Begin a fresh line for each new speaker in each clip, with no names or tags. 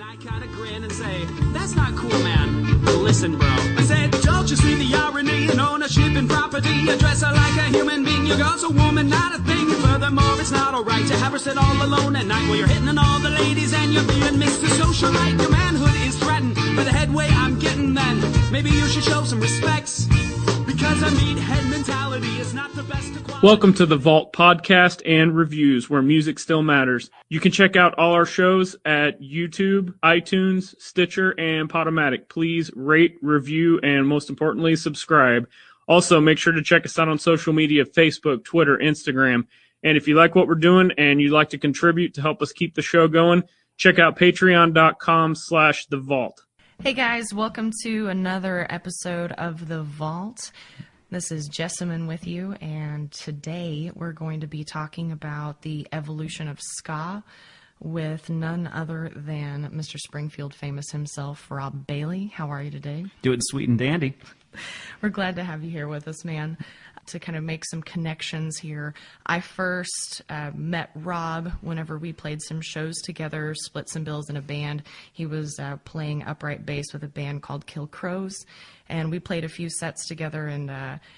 I kind of grin and say, that's not cool, man. Listen, bro. I said, don't you see the irony in ownership and property? You dress her like a human being, your girl's a woman, not a thing. And furthermore, it's not alright to have her sit all alone at night while you're hitting on all the ladies and you're being mixed to socialite. Your manhood is threatened by the headway I'm getting then. Maybe you should show some respects. Because a meathead mentality is not the best of quality.
Welcome to the Vault podcast and reviews, where music still matters. You can check out all our shows at YouTube, iTunes, Stitcher, and Podomatic. Please rate, review, and most importantly, subscribe. Also, make sure to check us out on social media, Facebook, Twitter, Instagram. And if you like what we're doing and you'd like to contribute to help us keep the show going, check out patreon.com/The Vault.
Hey guys, welcome to another episode of The Vault. This is Jessamine with you, and today we're going to be talking about the evolution of ska with none other than Mr. Springfield famous himself, Rob Bailey. How are you today?
Doing sweet and dandy.
We're glad to have you here with us, man, to kind of make some connections here. I first met Rob whenever we played some shows together, split some bills in a band. He was playing upright bass with a band called Kill Crows, and we played a few sets together, and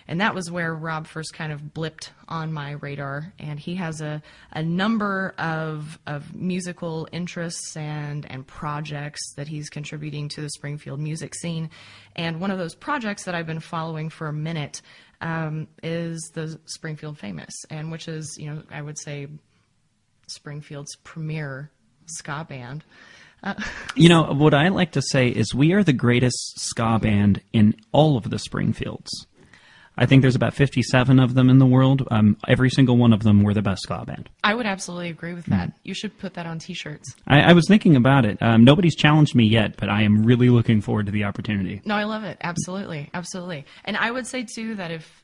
that was where Rob first kind of blipped on my radar. And he has a number of musical interests and projects that he's contributing to the Springfield music scene. And one of those projects that I've been following for a minute is the Springfield Famous, and which is, I would say Springfield's premier ska band.
What I like to say is we are the greatest ska band in all of the Springfields. I think there's about 57 of them in the world. Every single one of them were the best ska band.
I would absolutely agree with that. You should put that on T-shirts.
I was thinking about it. Nobody's challenged me yet, but I am really looking forward to the opportunity.
No, I love it. Absolutely. Absolutely. And I would say, too, that if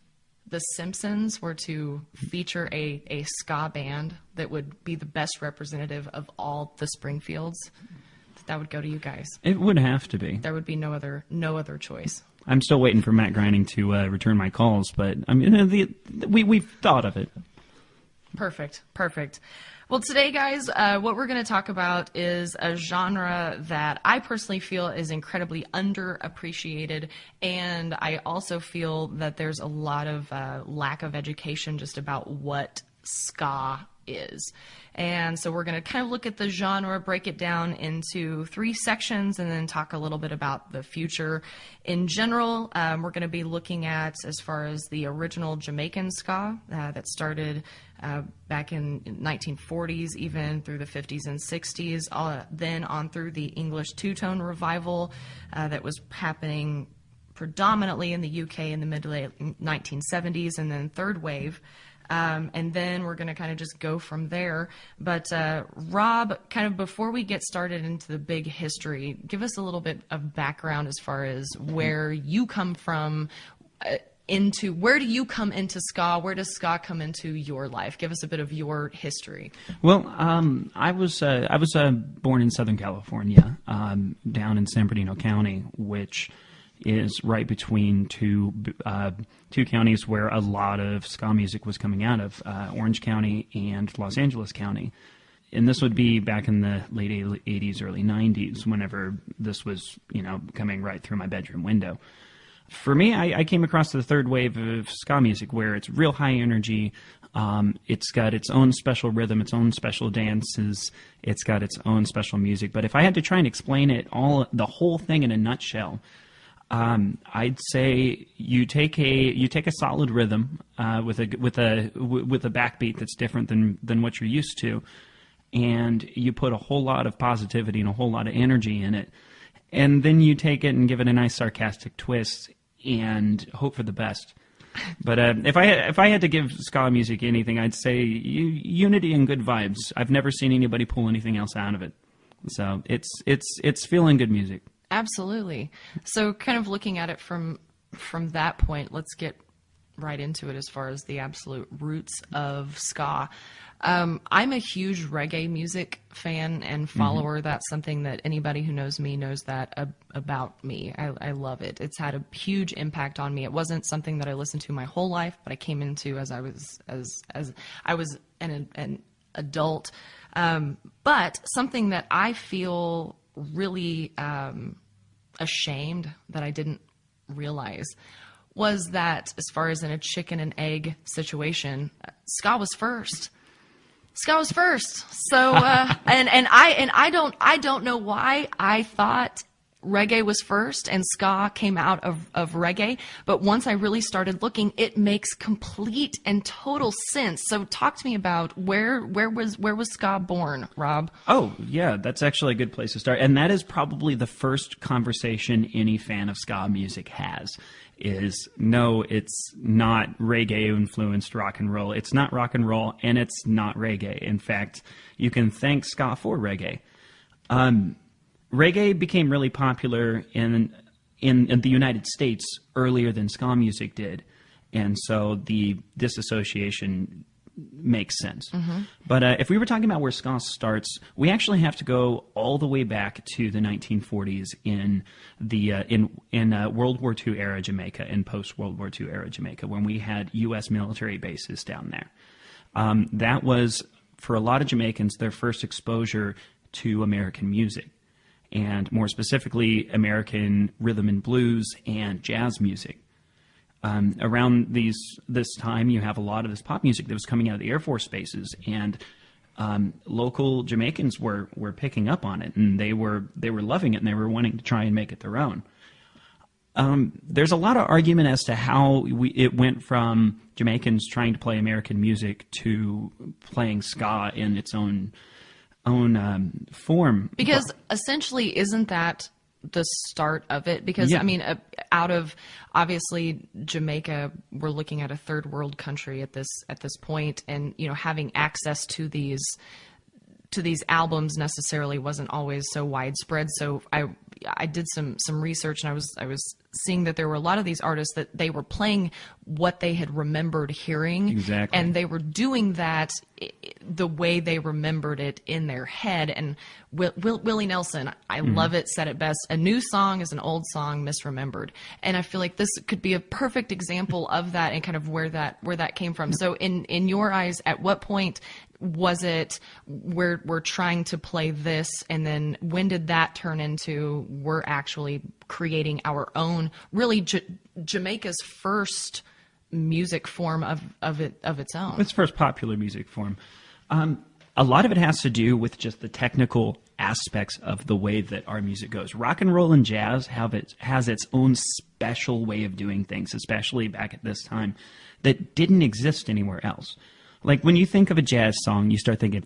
The Simpsons were to feature a ska band that would be the best representative of all the Springfields, that would go to you guys.
It would have to be.
There would be no other choice.
I'm still waiting for Matt Grining to return my calls, but I mean, we've thought of it.
Perfect. Well, today, guys, what we're going to talk about is a genre that I personally feel is incredibly underappreciated, and I also feel that there's a lot of lack of education just about what ska is. And so we're going to kind of look at the genre, break it down into 3 sections, and then talk a little bit about the future. In general, we're going to be looking at, as far as the original Jamaican ska that started back in 1940s, even through the 50s and 60s, then on through the English two-tone revival that was happening predominantly in the UK in the mid-late 1970s, and then third wave. And then we're going to kind of just go from there. But Rob, kind of before we get started into the big history, give us a little bit of background as far as where you come from, where do you come into ska? Where does ska come into your life? Give us a bit of your history.
Well, I was born in Southern California, down in San Bernardino County, which is right between two counties where a lot of ska music was coming out of, Orange County and Los Angeles County. And this would be back in the late 80s, early 90s, whenever this was, coming right through my bedroom window. For me, I came across the third wave of ska music, where it's real high energy. It's got its own special rhythm, its own special dances. It's got its own special music. But if I had to try and explain it the whole thing in a nutshell, I'd say you take a solid rhythm with a backbeat that's different than what you're used to, and you put a whole lot of positivity and a whole lot of energy in it, and then you take it and give it a nice sarcastic twist and hope for the best. But if I had to give ska music anything, I'd say unity and good vibes. I've never seen anybody pull anything else out of it, so it's feeling good music. Absolutely.
So kind of looking at it from that point, let's get right into it as far as the absolute roots of ska. I'm a huge reggae music fan and follower. Mm-hmm. That's something that anybody who knows me knows that about me. I love it. It's had a huge impact on me. It wasn't something that I listened to my whole life, but I came into as I was an adult. But something that I feel really ashamed that I didn't realize was that as far as in a chicken and egg situation, ska was first. Ska was first. So and I don't know why I thought reggae was first and ska came out of reggae, but once I really started looking, it makes complete and total sense. So talk to me about where was ska born, Rob?
Oh, yeah, that's actually a good place to start. And that is probably the first conversation any fan of ska music has. Is no, it's not reggae-influenced rock and roll. It's not rock and roll, and it's not reggae. In fact, you can thank ska for reggae. Reggae became really popular in the United States earlier than ska music did, and so the disassociation makes sense. But if we were talking about where ska starts, we actually have to go all the way back to the 1940s in World War II era Jamaica and post World War II era Jamaica, when we had U.S. military bases down there. That was, for a lot of Jamaicans, their first exposure to American music, and more specifically American rhythm and blues and jazz music. Around this time, you have a lot of this pop music that was coming out of the Air Force bases, and local Jamaicans were picking up on it, and they were loving it, and they were wanting to try and make it their own. There's a lot of argument as to how it went from Jamaicans trying to play American music to playing ska in its own form.
Because essentially, isn't that the start of it? Because
Yeah.
I mean, out of obviously Jamaica, we're looking at a third world country at this point, and having access to these albums necessarily wasn't always so widespread. So I did some research, and I was seeing that there were a lot of these artists that they were playing what they had remembered hearing.
Exactly.
And they were doing that the way they remembered it in their head. And Willie Nelson, I love it, said it best: a new song is an old song misremembered. And I feel like this could be a perfect example of that, and kind of where that came from. So in your eyes, at what point was it we're trying to play this, and then when did that turn into we're actually creating our own, really Jamaica's first music form of its own?
Its first popular music form. A lot of it has to do with just the technical aspects of the way that our music goes. Rock and roll and jazz has its own special way of doing things, especially back at this time, that didn't exist anywhere else. Like when you think of a jazz song, you start thinking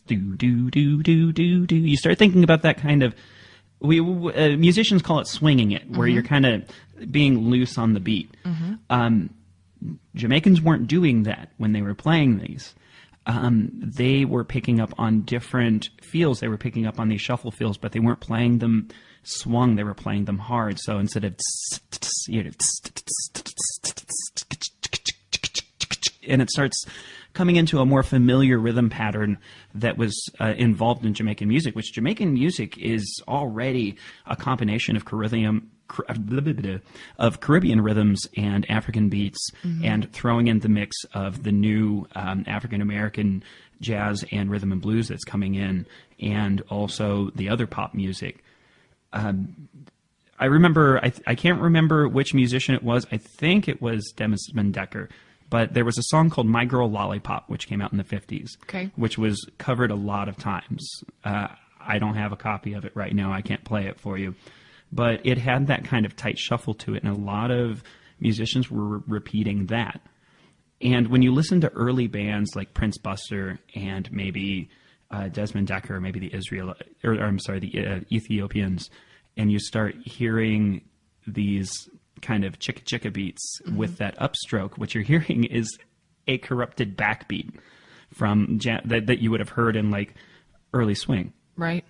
do do do do do do. You start thinking about that kind of. Musicians call it swinging it, where you're kind of being loose on the beat. Jamaicans weren't doing that when they were playing these. They were picking up on different feels. They were picking up on these shuffle feels, but they weren't playing them swung. They were playing them hard. So instead of and it starts coming into a more familiar rhythm pattern that was involved in Jamaican music, which Jamaican music is already a combination of Caribbean rhythms and African beats, and throwing in the mix of the new African-American jazz and rhythm and blues that's coming in, and also the other pop music. I remember, I can't remember which musician it was. I think it was Desmond Decker. But there was a song called My Girl Lollipop, which came out in the 50s, which was covered a lot of times. I don't have a copy of it right now. I can't play it for you. But it had that kind of tight shuffle to it, and a lot of musicians were repeating that. And when you listen to early bands like Prince Buster and maybe Desmond Decker, or maybe the Ethiopians, and you start hearing these kind of chicka chicka beats with that upstroke, what you're hearing is a corrupted backbeat from that you would have heard in like early swing.
Right.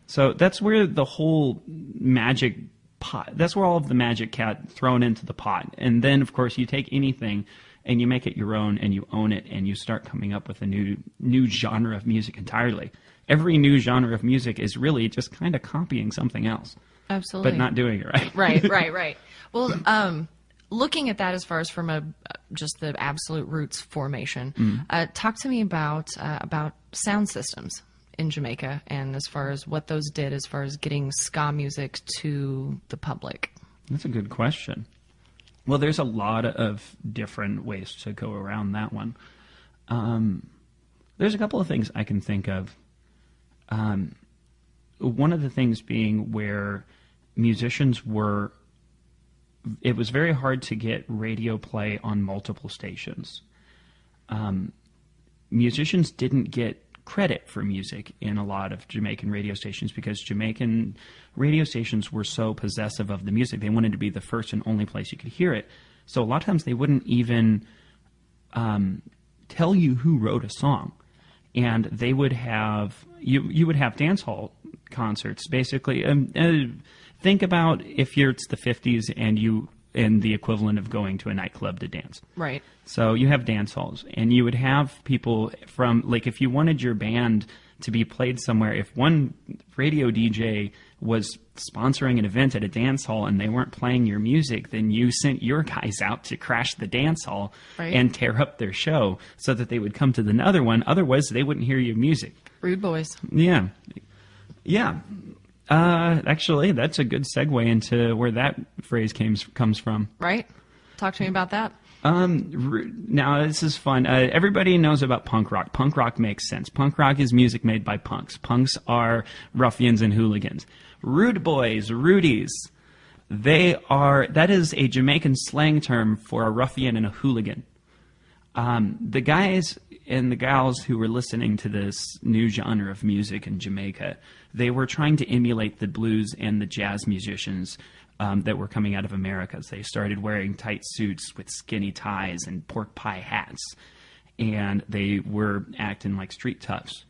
So that's where the whole magic pot, that's where all of the magic got thrown into the pot. And then, of course, you take anything and you make it your own, and you own it, and you start coming up with a new genre of music entirely. Every new genre of music is really just kind of copying something else.
Absolutely.
But not doing it right.
Right. Well, looking at that as far as from just the absolute roots formation, talk to me about sound systems in Jamaica, and as far as what those did as far as getting ska music to the public?
That's a good question. Well, there's a lot of different ways to go around that one. There's a couple of things I can think of. One of the things being where musicians were, it was very hard to get radio play on multiple stations. Musicians didn't get credit for music in a lot of Jamaican radio stations because Jamaican radio stations were so possessive of the music. They wanted to be the first and only place you could hear it. So a lot of times they wouldn't even tell you who wrote a song. And they would have, you would have dance hall concerts, basically. Think about if it's the 50s and the equivalent of going to a nightclub to dance.
Right.
So you have dance halls, and you would have people from, like, if you wanted your band to be played somewhere, if one radio DJ was sponsoring an event at a dance hall and they weren't playing your music, then you sent your guys out to crash the dance hall and tear up their show so that they would come to the other one. Otherwise, they wouldn't hear your music.
Rude boys.
Yeah. Yeah. Actually, that's a good segue into where that phrase comes from.
Right? Talk to me about that.
Now, this is fun. Everybody knows about punk rock. Punk rock makes sense. Punk rock is music made by punks. Punks are ruffians and hooligans. Rude boys, rudies, that is a Jamaican slang term for a ruffian and a hooligan. The guys and the gals who were listening to this new genre of music in Jamaica, they were trying to emulate the blues and the jazz musicians that were coming out of America. So they started wearing tight suits with skinny ties and pork pie hats, and they were acting like street toughs.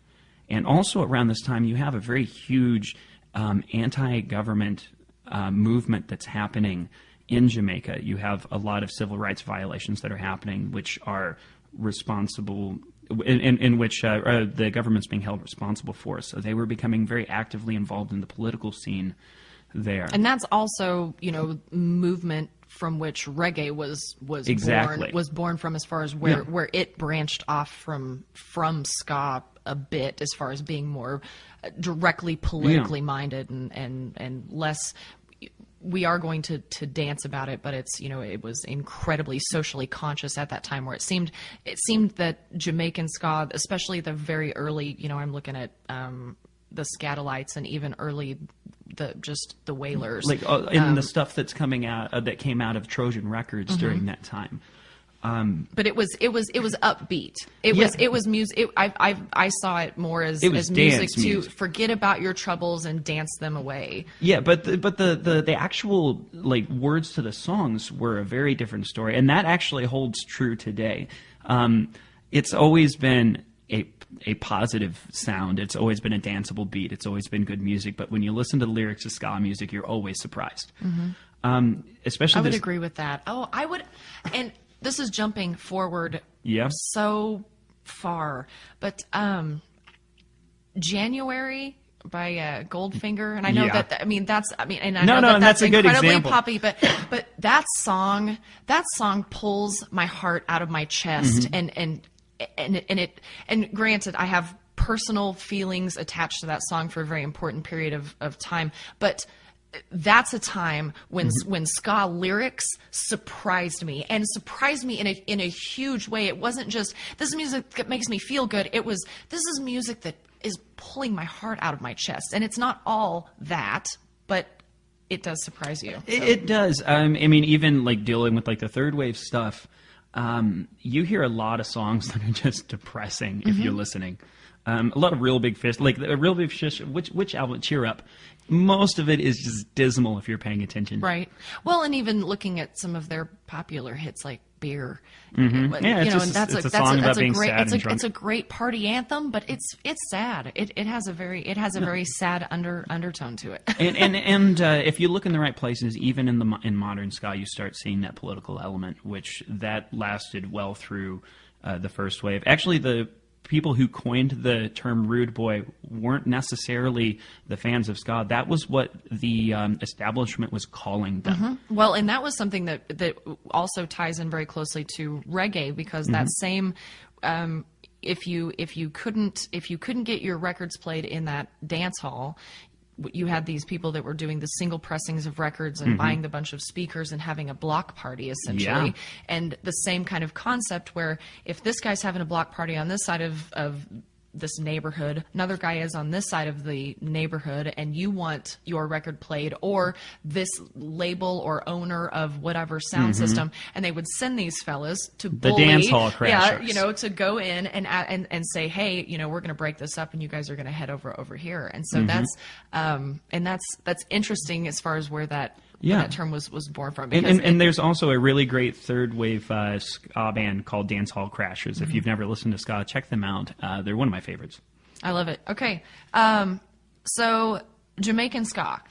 And also around this time, you have a very huge anti-government movement that's happening in Jamaica. You have a lot of civil rights violations that are happening, which are responsible, in which the government's being held responsible for. So they were becoming very actively involved in the political scene there.
And that's also, movement from which reggae was born from, as far as where it branched off from ska a bit, as far as being more directly politically minded and less. We are going to dance about it, but it's, it was incredibly socially conscious at that time, where it seemed that Jamaican ska, especially the very early, I'm looking at the Scatolites and even early the Wailers,
like in the stuff that's coming out that came out of Trojan Records during that time.
But it was upbeat. It was music. I saw it more as music to forget about your troubles and dance them away.
Yeah, but the actual words to the songs were a very different story, and that actually holds true today. It's always been a positive sound. It's always been a danceable beat. It's always been good music. But when you listen to the lyrics of ska music, you're always surprised. Especially,
I would agree with that. Oh, I would, and. This is jumping forward so far, but January by Goldfinger, and I know and I know that's a good incredibly example. Poppy, but that song pulls my heart out of my chest, and granted, I have personal feelings attached to that song for a very important period of time, but. That's a time when ska lyrics surprised me in a huge way. It wasn't just, this is music that makes me feel good. This is music that is pulling my heart out of my chest. And it's not all that, but it does surprise you. So.
It does. Even dealing with the third wave stuff, you hear a lot of songs that are just depressing if you're listening. A lot of Real Big Fish, Real Big Fish, which album, Cheer Up, most of it is just dismal if you're paying attention.
Right. Well, and even looking at some of their popular hits like Beer.
Yeah, it's a song about being sad and drunk.
It's a great party anthem, but it's sad. It has a very sad undertone to it.
and if you look in the right places, even in modern ska, you start seeing that political element, which that lasted well through the first wave. Actually, the people who coined the term rude boy weren't necessarily the fans of ska. That was what the establishment was calling them.
Well, and that was something that also ties in very closely to reggae, because that same if you couldn't get your records played in that dance hall, you had these people that were doing the single pressings of records and buying the bunch of speakers and having a block party, essentially.
Yeah.
And the same kind of concept where if this guy's having a block party on this side of this neighborhood, another guy is on this side of the neighborhood, and you want your record played, or this label or owner of whatever sound system, and they would send these fellas to bully,
dance hall crashers.
you know, to go in and say, hey, you know, we're going to break this up, and you guys are going to head over here. And so that's interesting as far as where that term was born from.
And there's also a really great third wave ska band called Dance Hall Crashers. If you've never listened to ska, check them out. They're one of my favorites.
I love it. Okay. So Jamaican ska.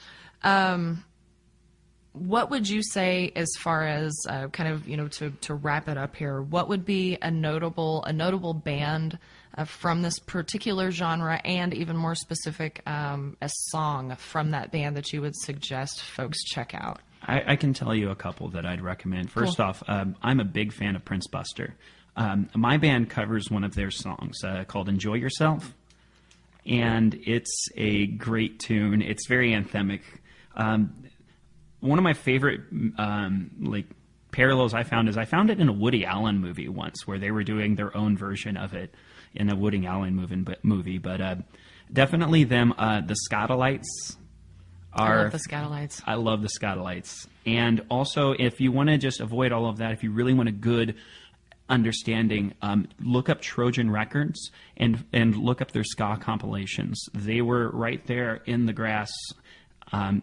What would you say as far as kind of, you know, to wrap it up here, what would be a notable band from this particular genre, and even more specific, a song from that band that you would suggest folks check out?
I can tell you a couple that I'd recommend. First off, I'm a big fan of Prince Buster. My band covers one of their songs called Enjoy Yourself, and it's a great tune. It's very anthemic. One of my favorite parallels I found it in a Woody Allen movie once, where they were doing their own version of it in a Woody Allen movie. But definitely them, the Scatolites.
I love the Scatolites.
I love the Scatolites. And also, if you want to just avoid all of that, if you really want a good understanding, look up Trojan Records and look up their ska compilations. They were right there in the grass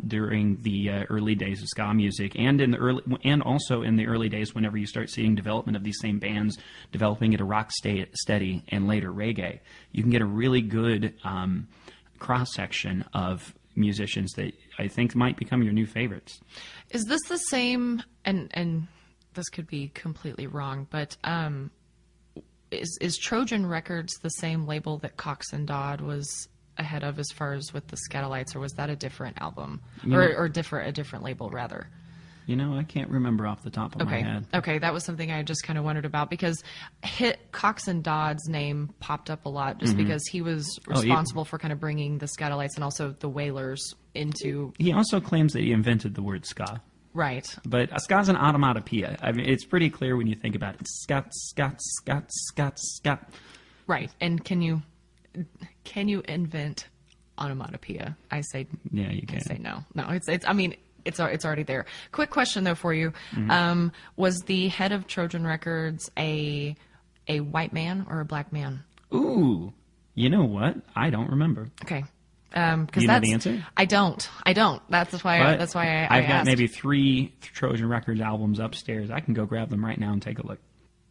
during the early days of ska music, and also in the early days whenever you start seeing development of these same bands developing into rock steady and later reggae. You can get a really good cross-section of musicians that I think might become your new favorites.
Is this the same, and this could be completely wrong, but is Trojan Records the same label that Cox and Dodd was ahead of as far as with the Scatolites, or was that a different album, or a different label rather?
You know, I can't remember off the top of my head.
Okay, that was something I just kind of wondered about, because Cox and Dodd's name popped up a lot just because he was responsible for kind of bringing the Scatolites and also the Wailers into...
He also claims that he invented the word ska.
Right.
But ska's an onomatopoeia. I mean, it's pretty clear when you think about it. Scat, scat, scat, scat, scat.
Right. And can you invent onomatopoeia? I say...
Yeah, you can.
I say no. No, it's already there. Quick question though for you: was the head of Trojan Records a white man or a black man?
Ooh, you know what? I don't remember.
Okay,
because you know the answer?
I don't. That's why I
I've got
asked.
maybe 3 Trojan Records albums upstairs. I can go grab them right now and take a look.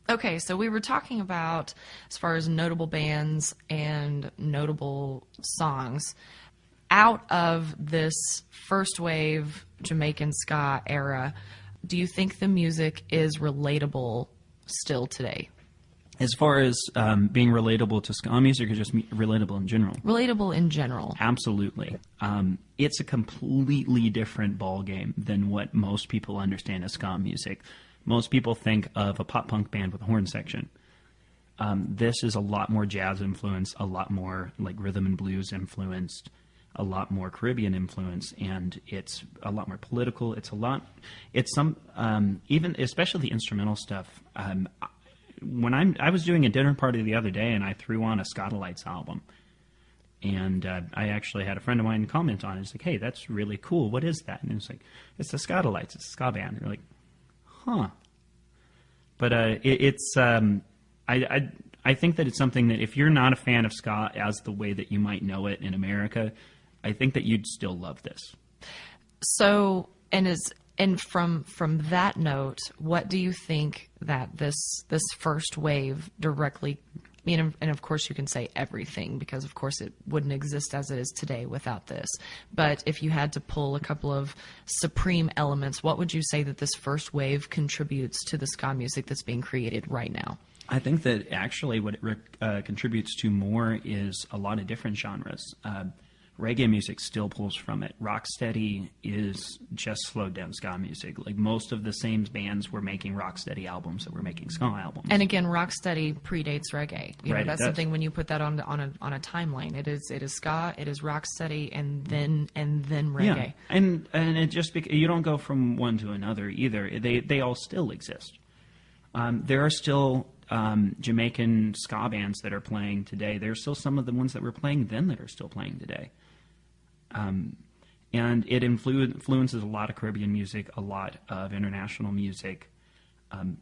Okay, so we were talking about as far as notable bands and notable songs. Out of this first wave Jamaican ska era, do you think the music is relatable still today?
As far as being relatable to ska music, or just relatable in general?
Relatable in general.
Absolutely. It's a completely different ballgame than what most people understand as ska music. Most people think of a pop-punk band with a horn section. This is a lot more jazz influenced, a lot more like rhythm and blues influenced, a lot more Caribbean influence, and it's a lot more political. Even especially the instrumental stuff. When I was doing a dinner party the other day, and I threw on a Scatolites album, and I actually had a friend of mine comment on it. It's like, hey, that's really cool. What is that? And it's like, it's the Scatolites. It's a ska band. They're like, huh. But I think that it's something that if you're not a fan of ska as the way that you might know it in America, I think that you'd still love this. So, and from that note, what do you think that this first wave directly, and of course you can say everything, because of course it wouldn't exist as it is today without this, but if you had to pull a couple of supreme elements, what would you say that this first wave contributes to the ska music that's being created right now? I think that actually what it contributes to more is a lot of different genres. reggae music still pulls from it. Rocksteady is just slowed down ska music. Like most of the same bands were making rocksteady albums that were making ska albums.
And again, rocksteady predates reggae. You know,
Right,
that's
it does.
something when you put that on a timeline. It is ska, it is rocksteady, and then reggae.
Yeah, and it just you don't go from one to another either. They all still exist. There are still Jamaican ska bands that are playing today. There are still some of the ones that were playing then that are still playing today. And it influences a lot of Caribbean music, a lot of international music.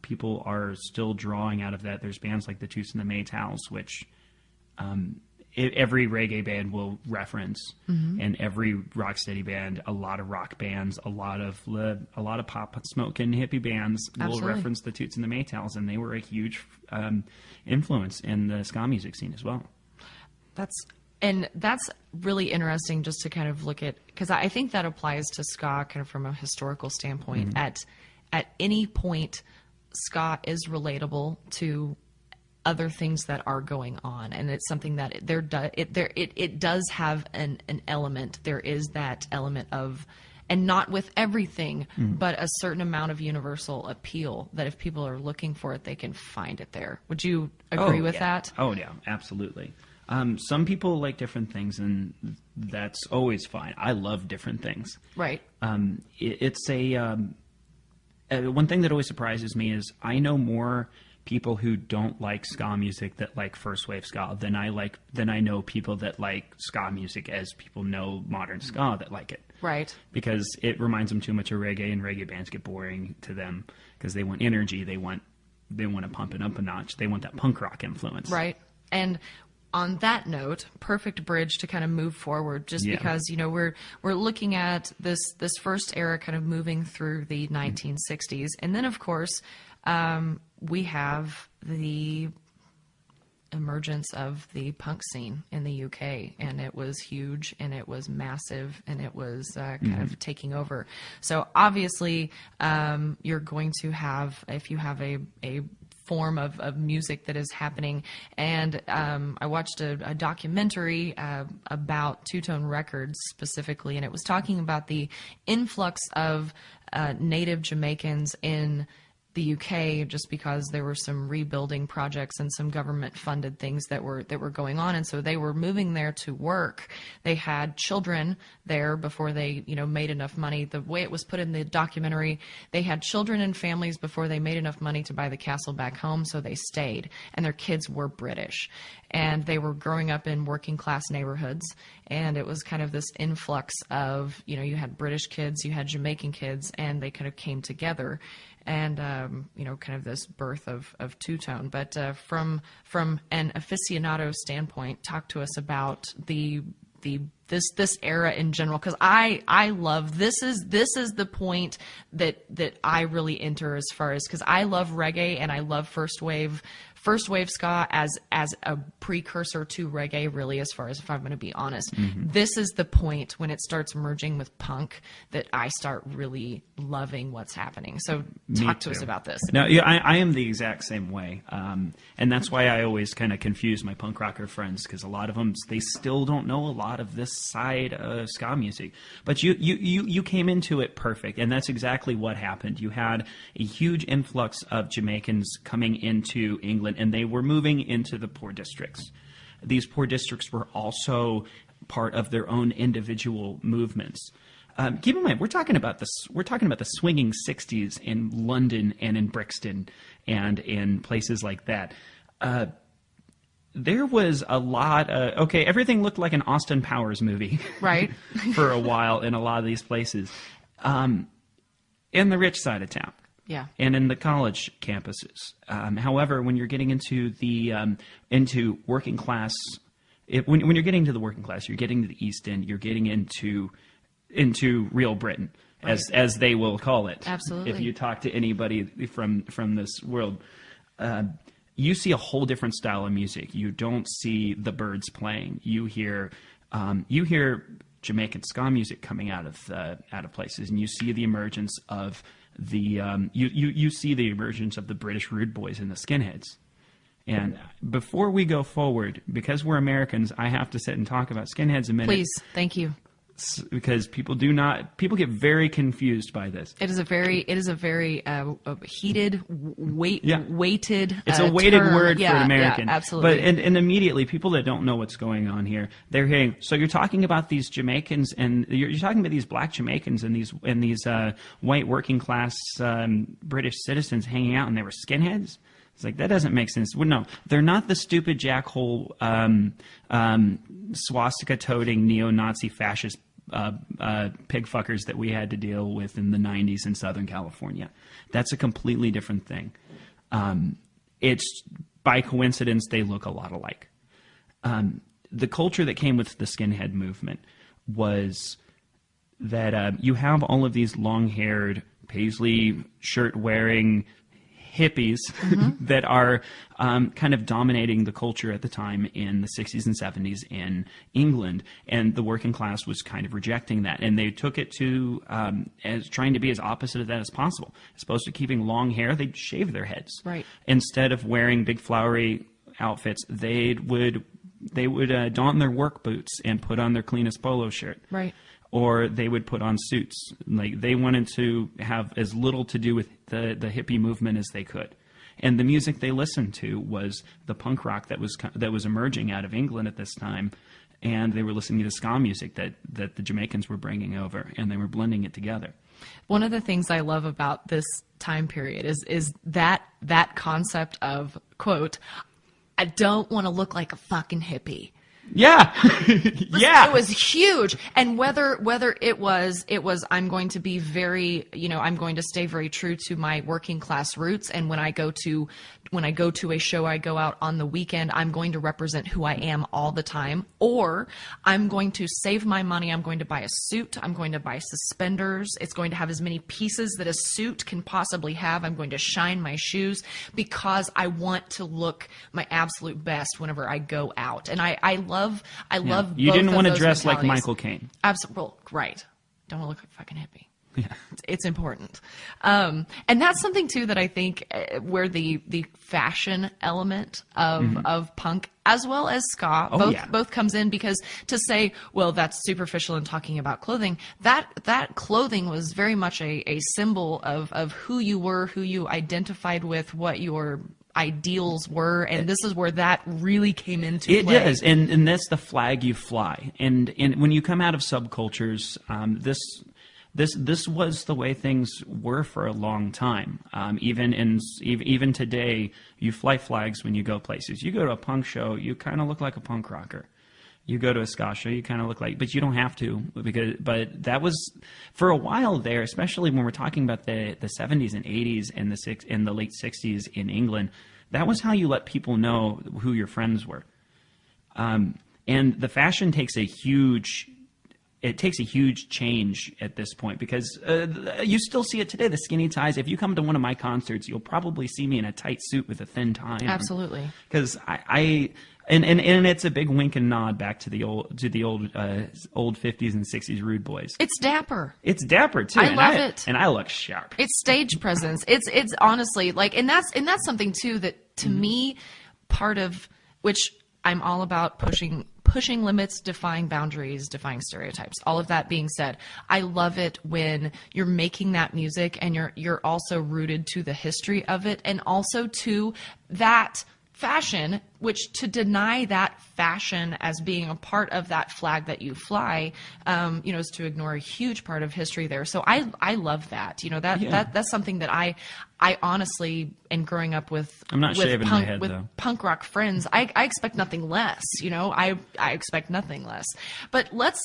People are still drawing out of that. There's bands like the Toots and the Maytals, which every reggae band will reference, and every rocksteady band, a lot of rock bands, a lot of pop smoke and hippie bands will
Absolutely.
reference the Toots and the Maytals, and they were a huge influence in the ska music scene as well.
That's really interesting just to kind of look at, because I think that applies to ska kind of from a historical standpoint. At any point, ska is relatable to other things that are going on, and it's something that it does have an element. There is that element of, and not with everything, but a certain amount of universal appeal that if people are looking for it, they can find it there. Would you agree with that?
Oh yeah, absolutely. Some people like different things, and that's always fine. I love different things.
Right.
It's one thing that always surprises me is I know more people who don't like ska music that like first wave ska than I know people that like ska music as people know modern ska that like it.
Right.
Because it reminds them too much of reggae, and reggae bands get boring to them because they want energy, they want to pump it up a notch, they want that punk rock influence.
Right. And on that note, perfect bridge to kind of move forward, just because, you know, we're looking at this first era kind of moving through the 1960s. And then, of course, we have the emergence of the punk scene in the UK, and it was huge, and it was massive, and it was kind of taking over. So obviously, you're going to have, if you have a form of music that is happening. And I watched a documentary about Two-Tone Records specifically, and it was talking about the influx of native Jamaicans in the UK, just because there were some rebuilding projects and some government funded things that were going on, and so they were moving there to work. They had children there before they, you know, made enough money. The way it was put in the documentary, they had children and families before they made enough money to buy the castle back home, so they stayed, and their kids were British, and they were growing up in working class neighborhoods, and it was kind of this influx of, you know, you had British kids, you had Jamaican kids, and they kind of came together. And, you know, kind of this birth of two-tone. But from an aficionado standpoint, talk to us about this era in general, because I love, this is the point that I really enter as far as, because I love reggae and I love first wave ska as a precursor to reggae, really, as far as, if I'm going to be honest. This is the point when it starts merging with punk that I start really loving what's happening. So talk to us about this.
No, yeah, I am the exact same way. And that's why I always kind of confuse my punk rocker friends, because a lot of them, they still don't know a lot of this side of ska music. But you came into it perfect, and that's exactly what happened. You had a huge influx of Jamaicans coming into England, and they were moving into the poor districts. These poor districts were also part of their own individual movements. Keep in mind, we're talking about the swinging '60s in London and in Brixton and in places like that. There was a lot. Everything looked like an Austin Powers movie,
Right.
for a while in a lot of these places, in the rich side of town.
Yeah.
And in the college campuses. However, when you're getting into the into working class, when you're getting to the working class, you're getting to the East End. You're getting into real Britain, as they will call it.
Absolutely.
If you talk to anybody from this world, you see a whole different style of music. You don't see the Byrds playing. You hear Jamaican ska music coming out of places, and you see the emergence of you see the emergence of the British rude boys and the skinheads, And before we go forward, because we're Americans, I have to sit and talk about skinheads a minute.
Please, thank you.
Because people get very confused by this.
It is a very heated, weighted.
It's a weighted
term.
word for an American.
Yeah, absolutely.
But and immediately, people that don't know what's going on here, they're hearing. So you're talking about these Jamaicans, and you're talking about these black Jamaicans and these white working class British citizens hanging out, and they were skinheads. It's like, that doesn't make sense. Well, no, they're not the stupid jackhole swastika-toting neo-Nazi fascist pig fuckers that we had to deal with in the 90s in Southern California. That's a completely different thing. It's by coincidence they look a lot alike. The culture that came with the skinhead movement was that you have all of these long-haired, paisley shirt-wearing hippies that are kind of dominating the culture at the time in the 60s and 70s in England, and the working class was kind of rejecting that, and they took it to as trying to be as opposite of that as possible. As opposed to keeping long hair, they'd shave their heads.
Right.
Instead of wearing big flowery outfits, they would don their work boots and put on their cleanest polo shirt.
Right.
Or they would put on suits. Like, they wanted to have as little to do with the hippie movement as they could. And the music they listened to was the punk rock that was emerging out of England at this time. And they were listening to ska music that the Jamaicans were bringing over, and they were blending it together.
One of the things I love about this time period is that concept of, quote, I don't want to look like a fucking hippie.
Yeah. Yeah.
It was huge. And whether it was I'm going to be very, I'm going to stay very true to my working class roots, and when I go to a show, I go out on the weekend, I'm going to represent who I am all the time, or I'm going to save my money, I'm going to buy a suit, I'm going to buy suspenders, it's going to have as many pieces that a suit can possibly have, I'm going to shine my shoes because I want to look my absolute best whenever I go out. And I love
You
both
didn't
of
want to
those
dress like
mentalities.
Michael Caine.
Absolutely. Well, right. Don't want to look like a fucking hippie.
Yeah.
It's important. And that's something too that I think where the fashion element of punk as well as ska both comes in, because to say, well, that's superficial in talking about clothing, that clothing was very much a symbol of who you were, who you identified with, what your ideals were, and this is where that really came into play.
It is, and that's the flag you fly. And when you come out of subcultures, this was the way things were for a long time. Even today, you fly flags when you go places. You go to a punk show, you kind of look like a punk rocker. You go to a ska show, you kind of look like, but you don't have to, but that was for a while there, especially when we're talking about the 70s and 80s and the late 60s in England. That was how you let people know who your friends were. And the fashion takes a huge change at this point, because you still see it today. The skinny ties. If you come to one of my concerts, you'll probably see me in a tight suit with a thin tie.
Absolutely.
Because and it's a big wink and nod back to the old 50s and 60s rude boys.
It's dapper.
It's dapper too.
I love it.
And I look sharp.
It's stage presence. It's honestly like, and that's something too that to me, part of which I'm all about pushing limits, defying boundaries, defying stereotypes. All of that being said, I love it when you're making that music and you're also rooted to the history of it, and also to that fashion, which to deny that fashion as being a part of that flag that you fly, is to ignore a huge part of history there. So I love that. That's something that I honestly, and growing up with punk rock friends, I expect nothing less. I expect nothing less. But let's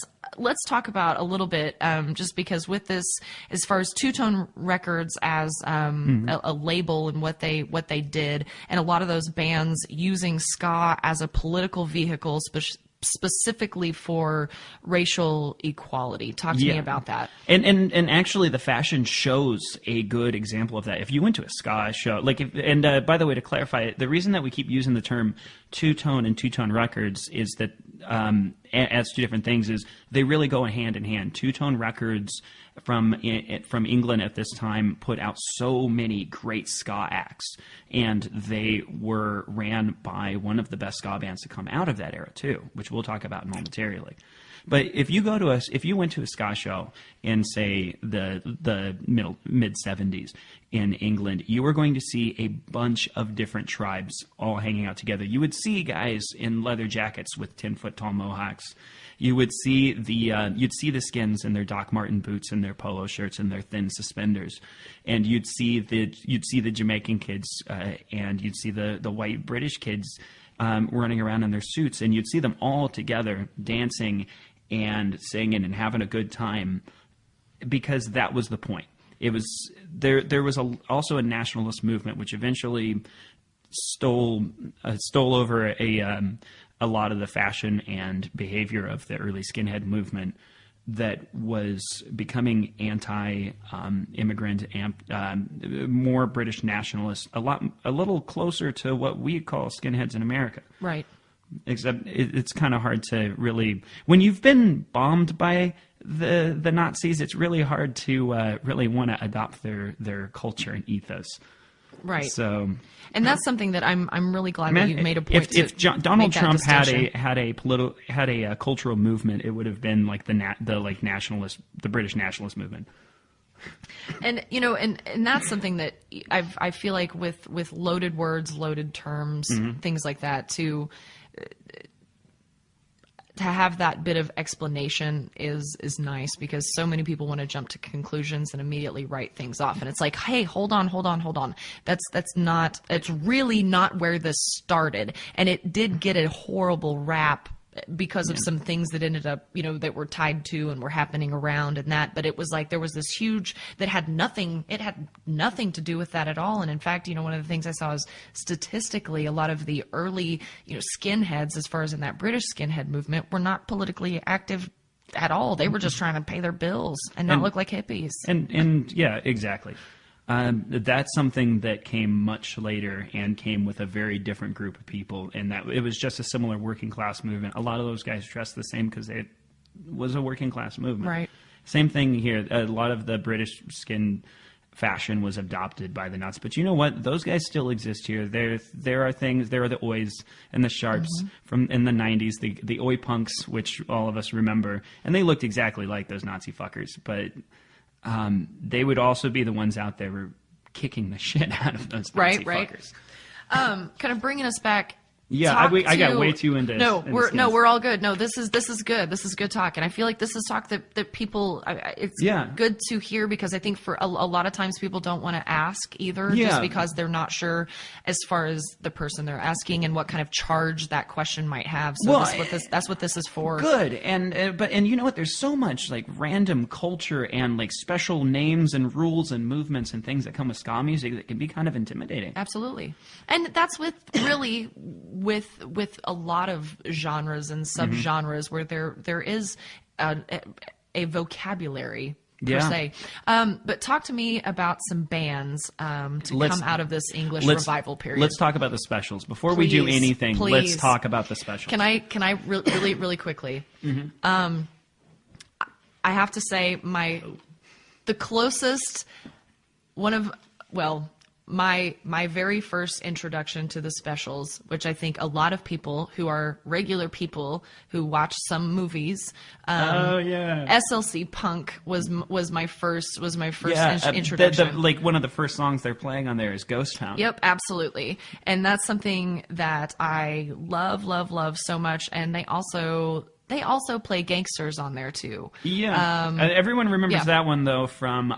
talk about a little bit, just because with this, as far as Two Tone Records as a label and what they did, and a lot of those bands using ska as a political vehicle, specifically for racial equality. Talk to me about that.
And actually, the fashion shows a good example of that. If you went to a ska show, by the way, to clarify, the reason that we keep using the term two-tone and two-tone records is that as two different things is they really go hand in hand. Two-tone records from England at this time put out so many great ska acts, and they were ran by one of the best ska bands to come out of that era too, which we'll talk about momentarily. But if you went to a ska show in, say, the mid 70s in England, you were going to see a bunch of different tribes all hanging out together. You would see guys in leather jackets with 10-foot tall mohawks. You would see you'd see the Skins in their Doc Marten boots and their polo shirts and their thin suspenders, and you'd see the Jamaican kids and you'd see the white British kids running around in their suits, and you'd see them all together dancing and singing and having a good time, because that was the point. It was there was also a nationalist movement which eventually stole over a lot of the fashion and behavior of the early skinhead movement that was becoming anti-immigrant and more British nationalist, a little closer to what we call skinheads in America.
Right.
Except it's kind of hard to really, when you've been bombed by the Nazis, it's really hard to really want to adopt their culture and ethos.
Right.
So,
and that's something that I'm really glad that you made a point.
If Donald Trump had a cultural movement, it would have been like the British nationalist movement.
And and that's something that I feel like with loaded words, loaded terms, things like that, to have that bit of explanation is nice, because so many people want to jump to conclusions and immediately write things off, and it's like, hey, hold on. It's really not where this started, and it did get a horrible rap because of some things that ended up, that were tied to and were happening around and that. But it was like there was this huge that had nothing. It had nothing to do with that at all. And in fact, one of the things I saw is statistically, a lot of the early, skinheads, as far as in that British skinhead movement, were not politically active at all. They were just trying to pay their bills and not look like hippies.
And yeah, exactly. That's something that came much later and came with a very different group of people, and that it was just a similar working class movement. A lot of those guys dressed the same because it was a working class movement. Right. Same thing here. A lot of the British skin fashion was adopted by the Nazis, but you know what? Those guys still exist here. There are things. There are the Ois and the Sharps from in the 90s, the Oi punks, which all of us remember, and they looked exactly like those Nazi fuckers, but. They would also be the ones out there kicking the shit out of those Nazi fuckers.
Kind of bringing us back.
Yeah, I got way too into.
We're all good. No, this is good. This is good talk, and I feel like this is talk that people. It's good to hear, because I think for a lot of times people don't want to ask either, just because they're not sure as far as the person they're asking and what kind of charge that question might have. So that's what this is for.
Good, and you know what? There's so much like random culture and like special names and rules and movements and things that come with ska music that can be kind of intimidating.
Absolutely, and that's with a lot of genres and subgenres where there is a vocabulary per se. But talk to me about some bands to come out of this English revival period.
Let's talk about the Specials before we do anything. Let's talk about the Specials.
Can I really quickly? I have to say the closest my very first introduction to the Specials, which I think a lot of people who are regular people who watch some movies, SLC Punk was my first introduction.
Like one of the first songs they're playing on there is Ghost Town.
Yep, absolutely, and that's something that I love so much. And they also play Gangsters on there too.
Yeah, everyone remembers that one though from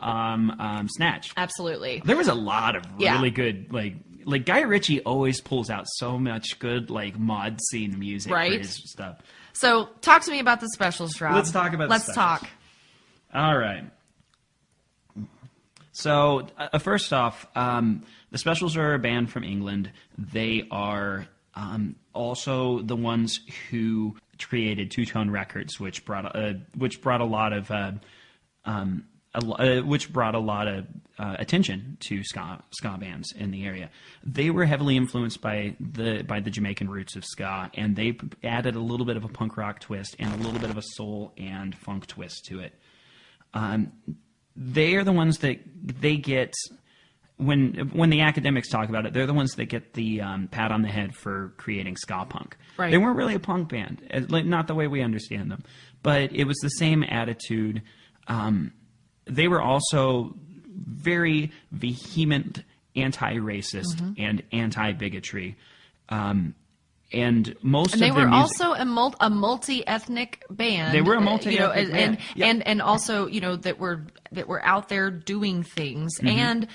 Snatch.
Absolutely,
there was a lot of really good like Guy Ritchie always pulls out so much good like mod scene music for his stuff.
So talk to me about the Specials, Rob.
Let's talk about.
Let's talk.
All right. So first off, the Specials are a band from England. They are also the ones who created Two Tone Records, which brought a lot of which brought a lot of attention to ska bands in the area. They were heavily influenced by the Jamaican roots of ska, and they added a little bit of a punk rock twist and a little bit of a soul and funk twist to it. They are the ones that they get when the academics talk about it. They're the ones that get the pat on the head for creating ska punk.
Right.
They weren't really a punk band, not the way we understand them, but it was the same attitude. They were also very vehement anti-racist and anti-bigotry. And most of
they
their
were
music,
also a multi-ethnic band.
They were a multi-ethnic band.
And also, that were out there doing things and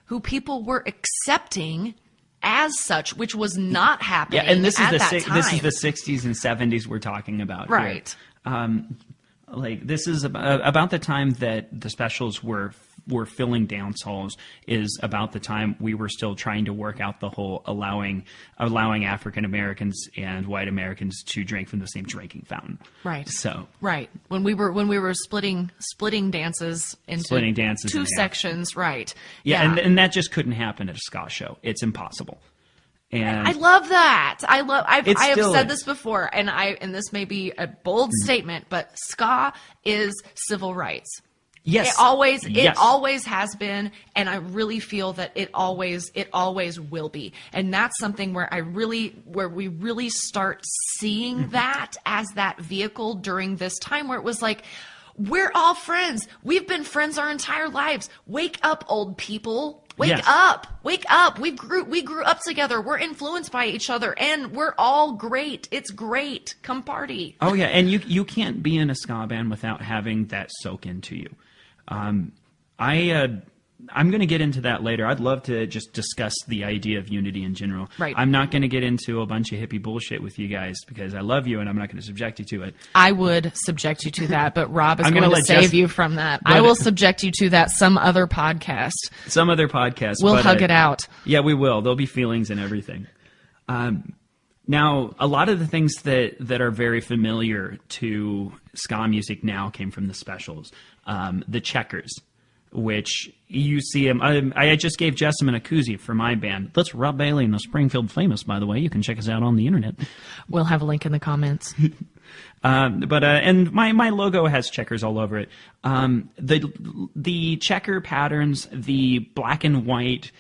who people were accepting as such, which was not happening.
Yeah, and this is
at that time.
This is the 60s and 70s we're talking about,
right?
Here. Like this is about the time that the Specials were filling dance halls, is about the time we were still trying to work out the whole allowing African Americans and white Americans to drink from the same drinking fountain.
Right.
So
right when we were splitting dances into two sections. Right.
Yeah. And that just couldn't happen at a ska show. It's impossible. And
I love that. I have said
is.
this before, and this may be a bold statement, but ska is civil rights.
Yes.
It always has been, and I really feel that it always will be. And that's something where we really start seeing that as that vehicle during this time where it was like, we're all friends. We've been friends our entire lives. Wake up, old people. Wake up. We grew up together. We're influenced by each other, and we're all great. It's great. Come party.
Oh yeah, and you can't be in a ska band without having that soak into you. I'm going to get into that later. I'd love to just discuss the idea of unity in general.
Right.
I'm not going to get into a bunch of hippie bullshit with you guys because I love you and I'm not going to subject you to it.
I would subject you to that, but Rob is going to save you from that. I will subject you to that some other podcast. We'll hug it out.
Yeah, we will. There'll be feelings and everything. Now, a lot of the things that are very familiar to ska music now came from the Specials. The Checkers, which you see them. I just gave Jessamine a koozie for my band. That's Rob Bailey and the Springfield Famous, by the way. You can check us out on the internet.
We'll have a link in the comments.
And my logo has checkers all over it. The checker patterns, the black and white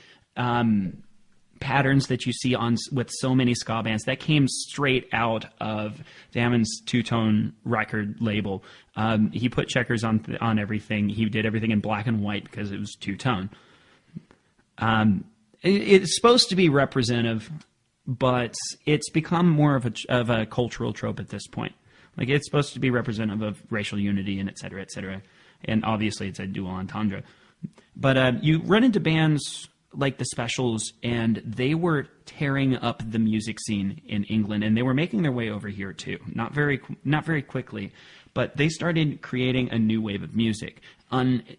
patterns that you see with so many ska bands, that came straight out of Damon's two-tone record label. He put checkers on everything. He did everything in black and white because it was two-tone. It's supposed to be representative, but it's become more of a cultural trope at this point. Like, it's supposed to be representative of racial unity and et cetera, et cetera. And obviously it's a dual entendre. But you run into bands like the Specials, and they were tearing up the music scene in England, and they were making their way over here too. Not very quickly, but they started creating a new wave of music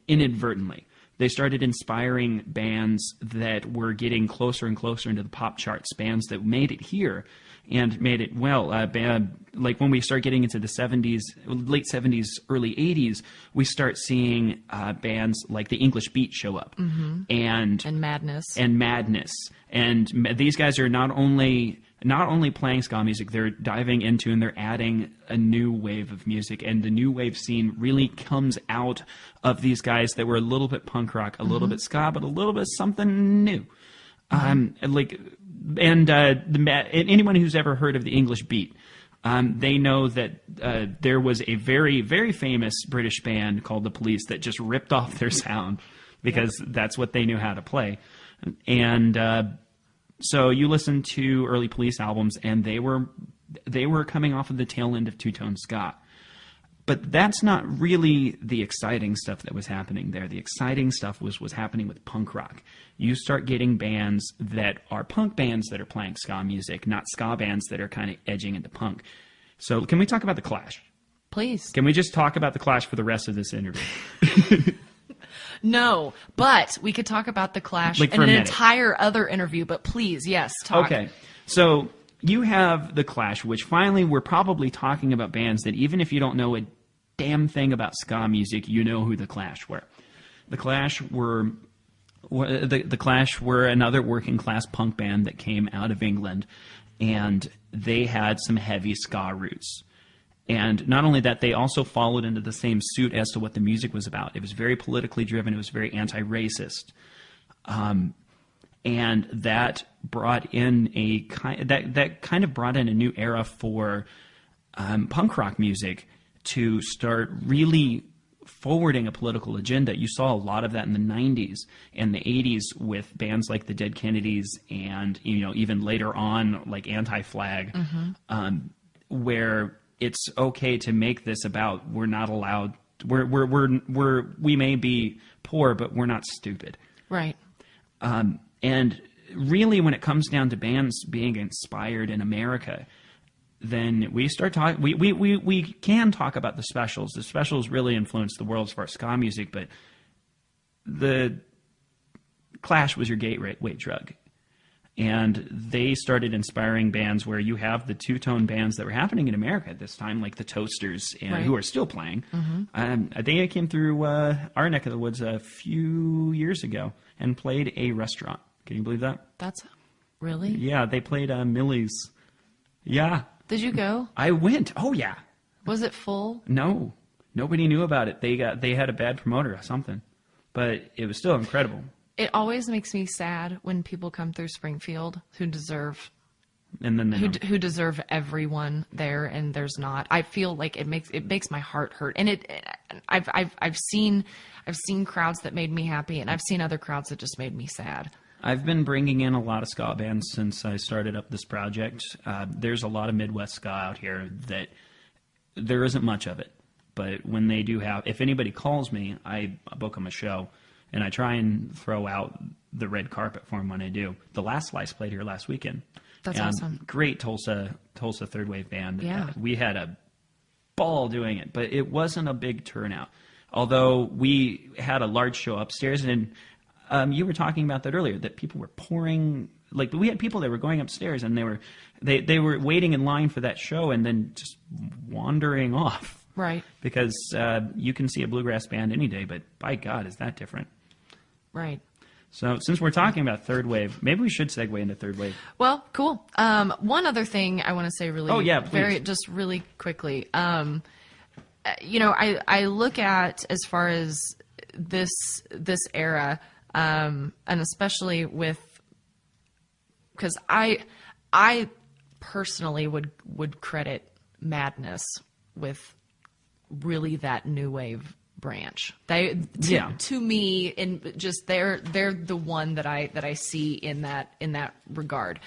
inadvertently. They started inspiring bands that were getting closer and closer into the pop charts, bands that made it here and made it well. Like when we start getting into the 70s, late 70s, early 80s, we start seeing bands like the English Beat show up.
Mm-hmm.
And
Madness.
And these guys are not only playing ska music, they're diving into and they're adding a new wave of music. And the new wave scene really comes out of these guys that were a little bit punk rock, a little bit ska, but a little bit something new. Anyone who's ever heard of the English Beat, they know that there was a very, very famous British band called The Police that just ripped off their sound because that's what they knew how to play. And so you listen to early Police albums, and they were coming off of the tail end of two-tone ska. But that's not really the exciting stuff that was happening there. The exciting stuff was happening with punk rock. You start getting bands that are punk bands that are playing ska music, not ska bands that are kind of edging into punk. So can we talk about The Clash?
Please.
Can we just talk about The Clash for the rest of this interview?
No, but we could talk about The Clash
in
an entire other interview, but please, yes, talk.
Okay, so you have The Clash, which finally we're probably talking about bands that even if you don't know damn thing about ska music, you know who the Clash were. The Clash were another working class punk band that came out of England, and they had some heavy ska roots. And not only that, they also followed into the same suit as to what the music was about. It was very politically driven. It was very anti-racist. And that brought in that kind of brought in a new era for punk rock music to start really forwarding a political agenda. You saw a lot of that in the 90s and the 80s with bands like the Dead Kennedys and, you know, even later on like Anti-Flag, where it's okay to make this about we're not allowed, we may be poor, but we're not stupid.
Right.
And really, when it comes down to bands being inspired in America, then we start talking. We can talk about the Specials. The Specials really influenced the world as far as ska music, but the Clash was your gateway drug, and they started inspiring bands where you have the two-tone bands that were happening in America at this time, like the Toasters, and who are still playing. They came through our neck of the woods a few years ago and played a restaurant. Can you believe that?
That's really?
Yeah, they played Millie's. Yeah.
Did you go?
I went. Oh, yeah.
Was it full?
No. Nobody knew about it. They had a bad promoter or something. But it was still incredible.
It always makes me sad when people come through Springfield who deserve
And then
who deserve everyone there, and there's not. I feel like it makes my heart hurt. And I've seen crowds that made me happy, and I've seen other crowds that just made me sad.
I've been bringing in a lot of ska bands since I started up this project. There's a lot of Midwest ska out here that there isn't much of it. But when they do have, if anybody calls me, I book them a show, and I try and throw out the red carpet for them when I do. The Last Slice played here last weekend.
That's awesome.
Great Tulsa third wave band.
Yeah.
We had a ball doing it, but it wasn't a big turnout. Although we had a large show upstairs, and you were talking about that earlier, that people were pouring. Like, we had people that were going upstairs, and they were waiting in line for that show, and then just wandering off.
Right.
Because you can see a bluegrass band any day, but by God, is that different?
Right.
So since we're talking about third wave, maybe we should segue into third wave.
Well, cool. One other thing I want to say really quickly. I look at, as far as this era, and especially because I personally would credit Madness with really that new wave branch. To me, in just they're the one that I see in that regard.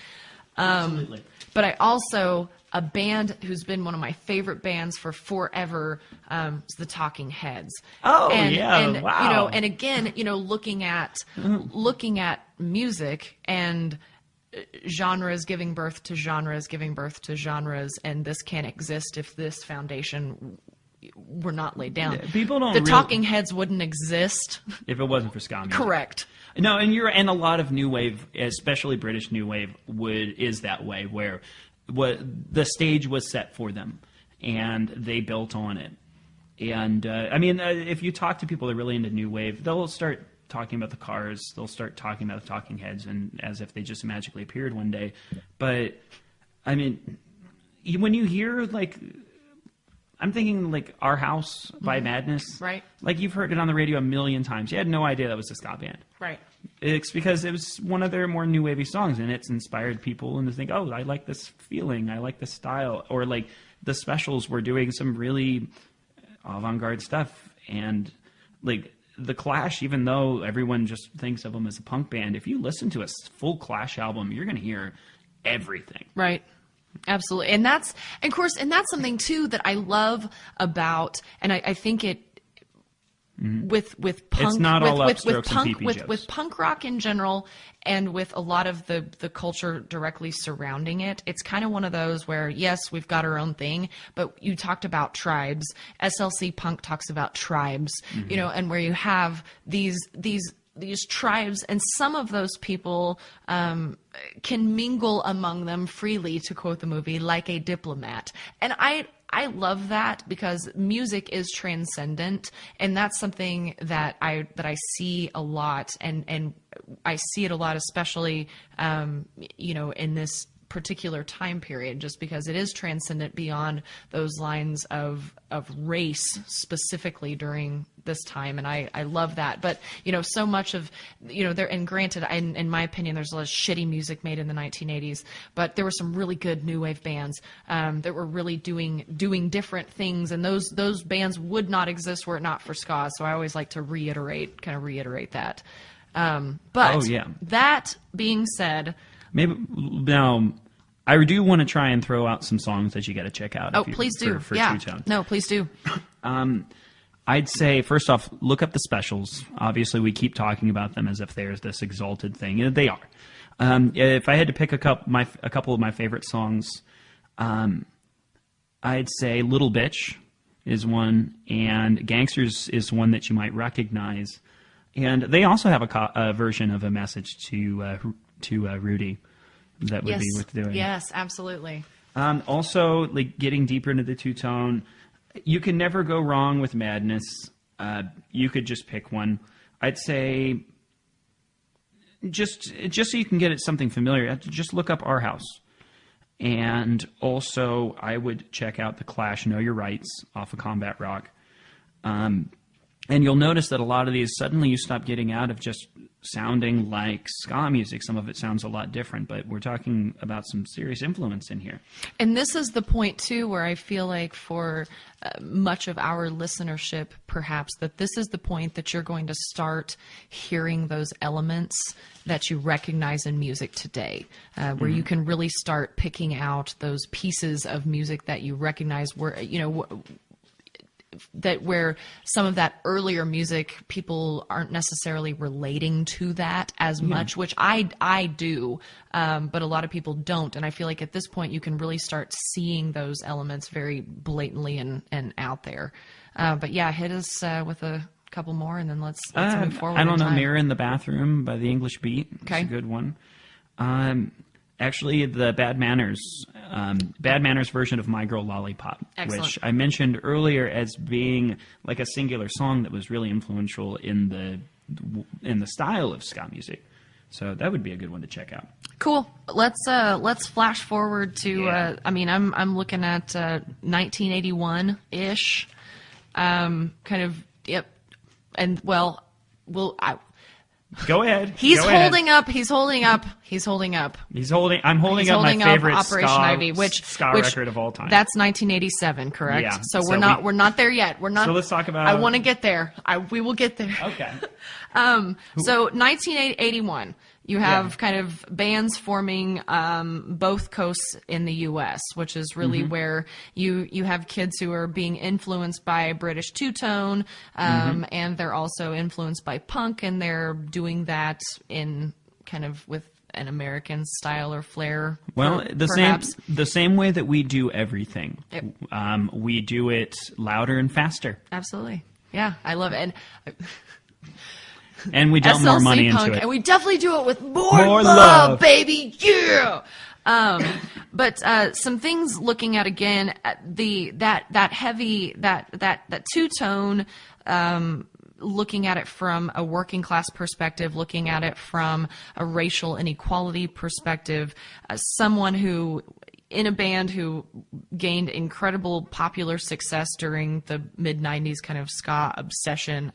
Absolutely.
But I also, a band who's been one of my favorite bands for forever, is the Talking Heads.
Oh,
and
wow.
And again, looking at music and genres giving birth to genres, and this can't exist if this foundation were not laid down.
Yeah, people don't.
The Talking Heads wouldn't exist
if it wasn't for ska music.
Correct.
No, and a lot of new wave, especially British new wave, is that way, where the stage was set for them, and they built on it. And if you talk to people that are really into new wave, they'll start talking about the Cars, they'll start talking about the Talking Heads, and as if they just magically appeared one day. But when you hear, like, I'm thinking like Our House by Madness.
Right.
Like, you've heard it on the radio a million times. You had no idea that was a ska band.
Right.
It's because it was one of their more new wavy songs, and it's inspired people and to think, oh, I like this feeling, I like this style. Or like the Specials were doing some really avant-garde stuff. And like the Clash, even though everyone just thinks of them as a punk band, if you listen to a full Clash album, you're going to hear everything.
Right. Absolutely. And that's something too that I love about, and I think it, with punk,
it's not all
with punk rock in general, and with a lot of the culture directly surrounding it, it's kind of one of those where, yes, we've got our own thing, but you talked about tribes. SLC Punk talks about tribes, and where you have these tribes, and some of those people can mingle among them freely, to quote the movie, like a diplomat. And I love that because music is transcendent, and that's something that I see a lot, and I see it a lot, especially in this particular time period, just because it is transcendent beyond those lines of race specifically during this time. And I love that. But, so much of, there, and granted, in my opinion, there's a lot of shitty music made in the 1980s, but there were some really good new wave bands that were really doing different things. And those bands would not exist were it not for ska. So I always like to reiterate that. That being said,
maybe now I do want to try and throw out some songs that you got to check out.
Please do.
For
yeah.
Two-Tone.
No, please do.
I'd say, first off, look up the specials. Obviously, we keep talking about them as if there's this exalted thing. And they are. If I had to pick a couple of my favorite songs, I'd say Little Bitch is one, and Gangsters is one that you might recognize. And they also have a version of a message to Rudy that would be worth doing.
Yes, absolutely.
Also, like getting deeper into the two-tone, you can never go wrong with Madness. You could just pick one. I'd say just so you can get at something familiar, just look up Our House. And also, I would check out The Clash, Know Your Rights, off of Combat Rock. And you'll notice that a lot of these, suddenly you stop getting out of just sounding like ska music. Some of it sounds a lot different, but we're talking about some serious influence in here.
And this is the point, too, where I feel like for much of our listenership, perhaps, that this is the point that you're going to start hearing those elements that you recognize in music today, where you can really start picking out those pieces of music that you recognize where, that where some of that earlier music, people aren't necessarily relating to that as much, which I do, but a lot of people don't. And I feel like at this point you can really start seeing those elements very blatantly and out there. But yeah, hit us with a couple more, and then let's move forward.
I don't know, Mirror in the Bathroom by the English Beat.
Okay.
It's a good one. Actually, the Bad Manners version of My Girl Lollipop,
Excellent.
Which I mentioned earlier as being like a singular song that was really influential in the style of ska music. So that would be a good one to check out.
Cool. Let's flash forward to. I'm looking at 1981-ish. Kind of. Yep. And well,
Go ahead.
He's
Go
holding
ahead.
up. He's holding up. He's holding up.
I'm holding up my favorite
Operation Ivy, which
record of all time.
That's 1987, correct?
Yeah.
So we're not there yet. We're not.
So let's talk about.
I want to get there. We will get there.
Okay.
So 1981, you have kind of bands forming both coasts in the U.S., which is really where you have kids who are being influenced by British two-tone, and they're also influenced by punk, and they're doing that in kind of with an American style or flair.
Well,
perhaps.
the same way that we do everything.
Yep.
We do it louder and faster.
Absolutely. Yeah, I love it.
And we dump more money
punk,
into it.
And we definitely do it with more love, baby. Yeah. But some things looking at again, that heavy two-tone, looking at it from a working class perspective, looking at it from a racial inequality perspective, someone who in a band who gained incredible popular success during the mid-90s kind of ska obsession,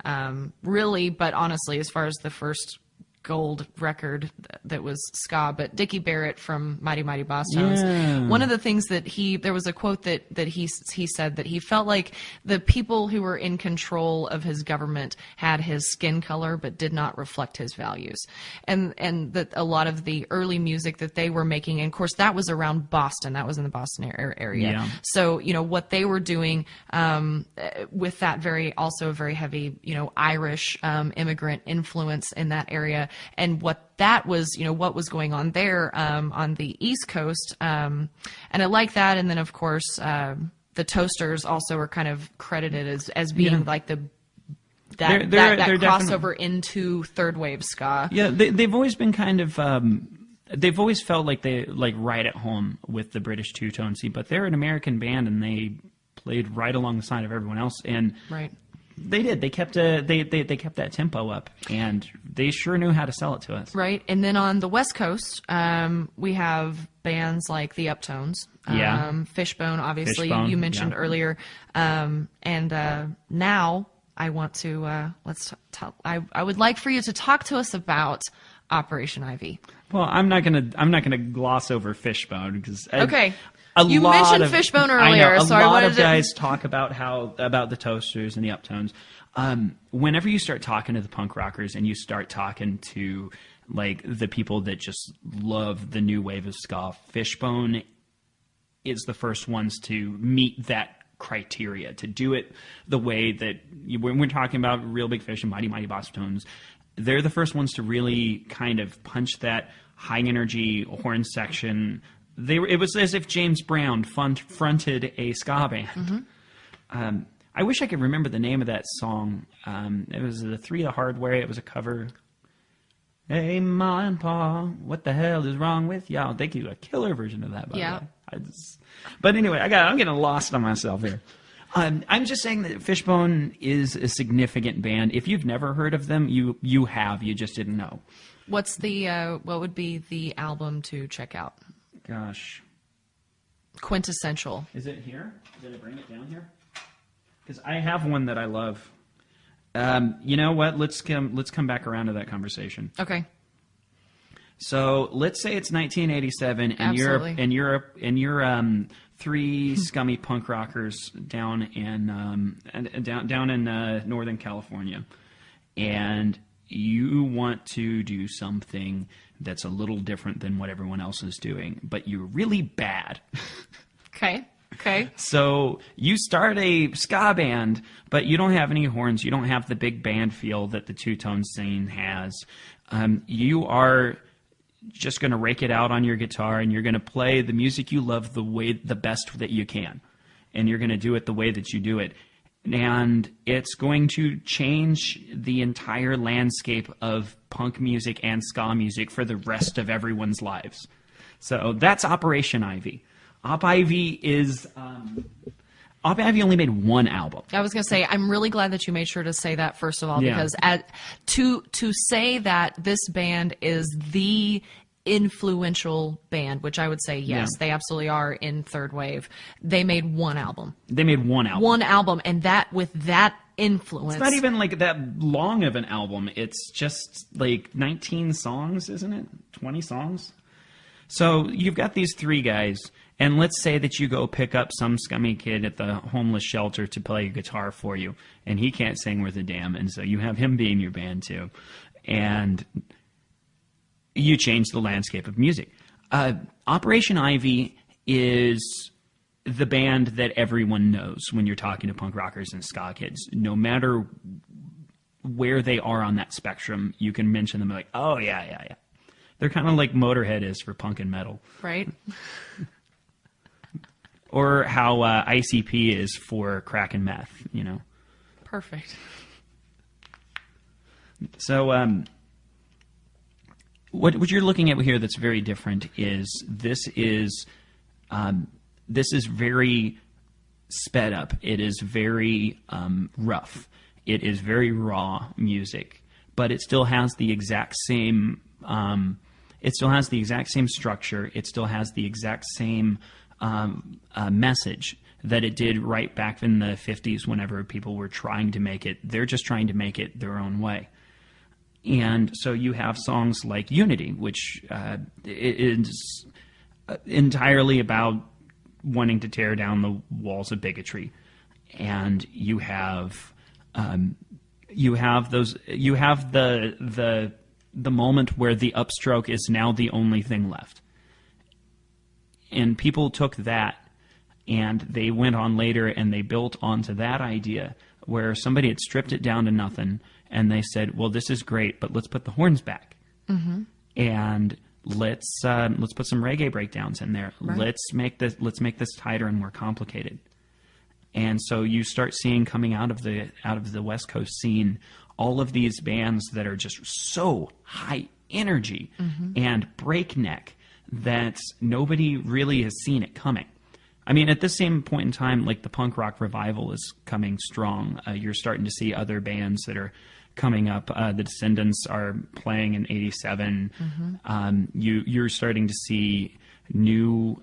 really, but honestly, as far as the first gold record that was ska, but Dickie Barrett from Mighty Mighty Boss Tones.
Yeah.
One of the things that there was a quote that he said that he felt like the people who were in control of his government had his skin color but did not reflect his values, and that a lot of the early music that they were making, and of course that was around Boston, that was in the Boston area.
Yeah.
So what they were doing with that very heavy Irish immigrant influence in that area. And what that was, what was going on there on the East Coast. And I like that. And then, of course, the Toasters also are kind of credited as being like that crossover into third wave ska.
Yeah, they've always been kind of... they've always felt like they right at home with the British two-tone scene, but they're an American band, and played right along the side of everyone else, and
Right.
they did. They kept they kept that tempo up, and they sure knew how to sell it to us.
Right. And then on the West Coast, we have bands like the Uptones.
Yeah.
Fishbone, obviously,
Fishbone,
you mentioned
yeah.
earlier. And now I want to, I would like for you to talk to us about Operation Ivy.
Well, I'm not gonna gloss over Fishbone because
Okay.
A
You
lot
mentioned
of-
Fishbone
I
earlier,
know,
so I
a lot
wanted
of
to-
guys talk about about the Toasters and the Uptones. Whenever you start talking to the punk rockers and you start talking to like the people that just love the new wave of ska, Fishbone is the first ones to meet that criteria, to do it the way that when we're talking about Real Big Fish and Mighty Mighty Boss Tones, they're the first ones to really kind of punch that high energy horn section. It was as if James Brown fronted a ska band. I wish I could remember the name of that song. It was the Three the Hard Way. It was a cover. Hey, Ma and Pa, what the hell is wrong with y'all? They do a killer version of that, by
Yeah.
the way. But anyway, I'm getting lost on myself here. I'm just saying that Fishbone is a significant band. If you've never heard of them, you have. You just didn't know.
What's the, what would be the album to check out?
Gosh.
Quintessential.
Is it here? Did I bring it down here? Because I have one that I love. You know what? Let's come back around to that conversation.
Okay.
So let's say it's 1987, and
Absolutely.
you're three scummy punk rockers down in Northern California, and you want to do something that's a little different than what everyone else is doing, but you're really bad.
Okay. Okay.
So you start a ska band, but you don't have any horns. You don't have the big band feel that the two-tone scene has. You are just going to rake it out on your guitar, and you're going to play the music you love the best that you can, and you're going to do it the way that you do it. And it's going to change the entire landscape of punk music and ska music for the rest of everyone's lives. So that's Operation Ivy. Op Ivy only made one album.
I was going to say, I'm really glad that you made sure to say that first of all,
Yeah.
because to say that this band is the influential band, which I would say, yes,
Yeah.
they absolutely are in third wave. They made one album.
They made one album.
One album, and that with that influence.
It's not even like that long of an album. It's just like 19 songs, isn't it? 20 songs? So you've got these three guys, and let's say that you go pick up some scummy kid at the homeless shelter to play guitar for you, and he can't sing worth a damn, and so you have him be in your band too. And you change the landscape of music. Operation Ivy is the band that everyone knows when you're talking to punk rockers and ska kids. No matter where they are on that spectrum, you can mention them like, oh, yeah. They're kind of like Motorhead is for punk and metal.
Right?
Or how ICP is for crack and meth, you know.
Perfect.
So what you're looking at here that's very different is this is very sped up. It is very rough. It is very raw music, but it still has the exact same. It still has the exact same structure. It still has the exact same message that it did right back in the 50s whenever people were trying to make it. They're just trying to make it their own way. And so you have songs like Unity, which is entirely about wanting to tear down the walls of bigotry. And you have the moment where the upstroke is now the only thing left. And people took that and they went on later and they built onto that idea where somebody had stripped it down to nothing and they said, well, this is great, but let's put the horns back. Mm-hmm. And let's put some reggae breakdowns in there.
Right.
Let's make this tighter and more complicated. And so you start seeing coming out of the West Coast scene all of these bands that are just so high energy and breakneck that nobody really has seen it coming. I mean, at the same point in time, like the punk rock revival is coming strong. You're starting to see other bands that are coming up. The Descendants are playing in '87. You're starting to see new.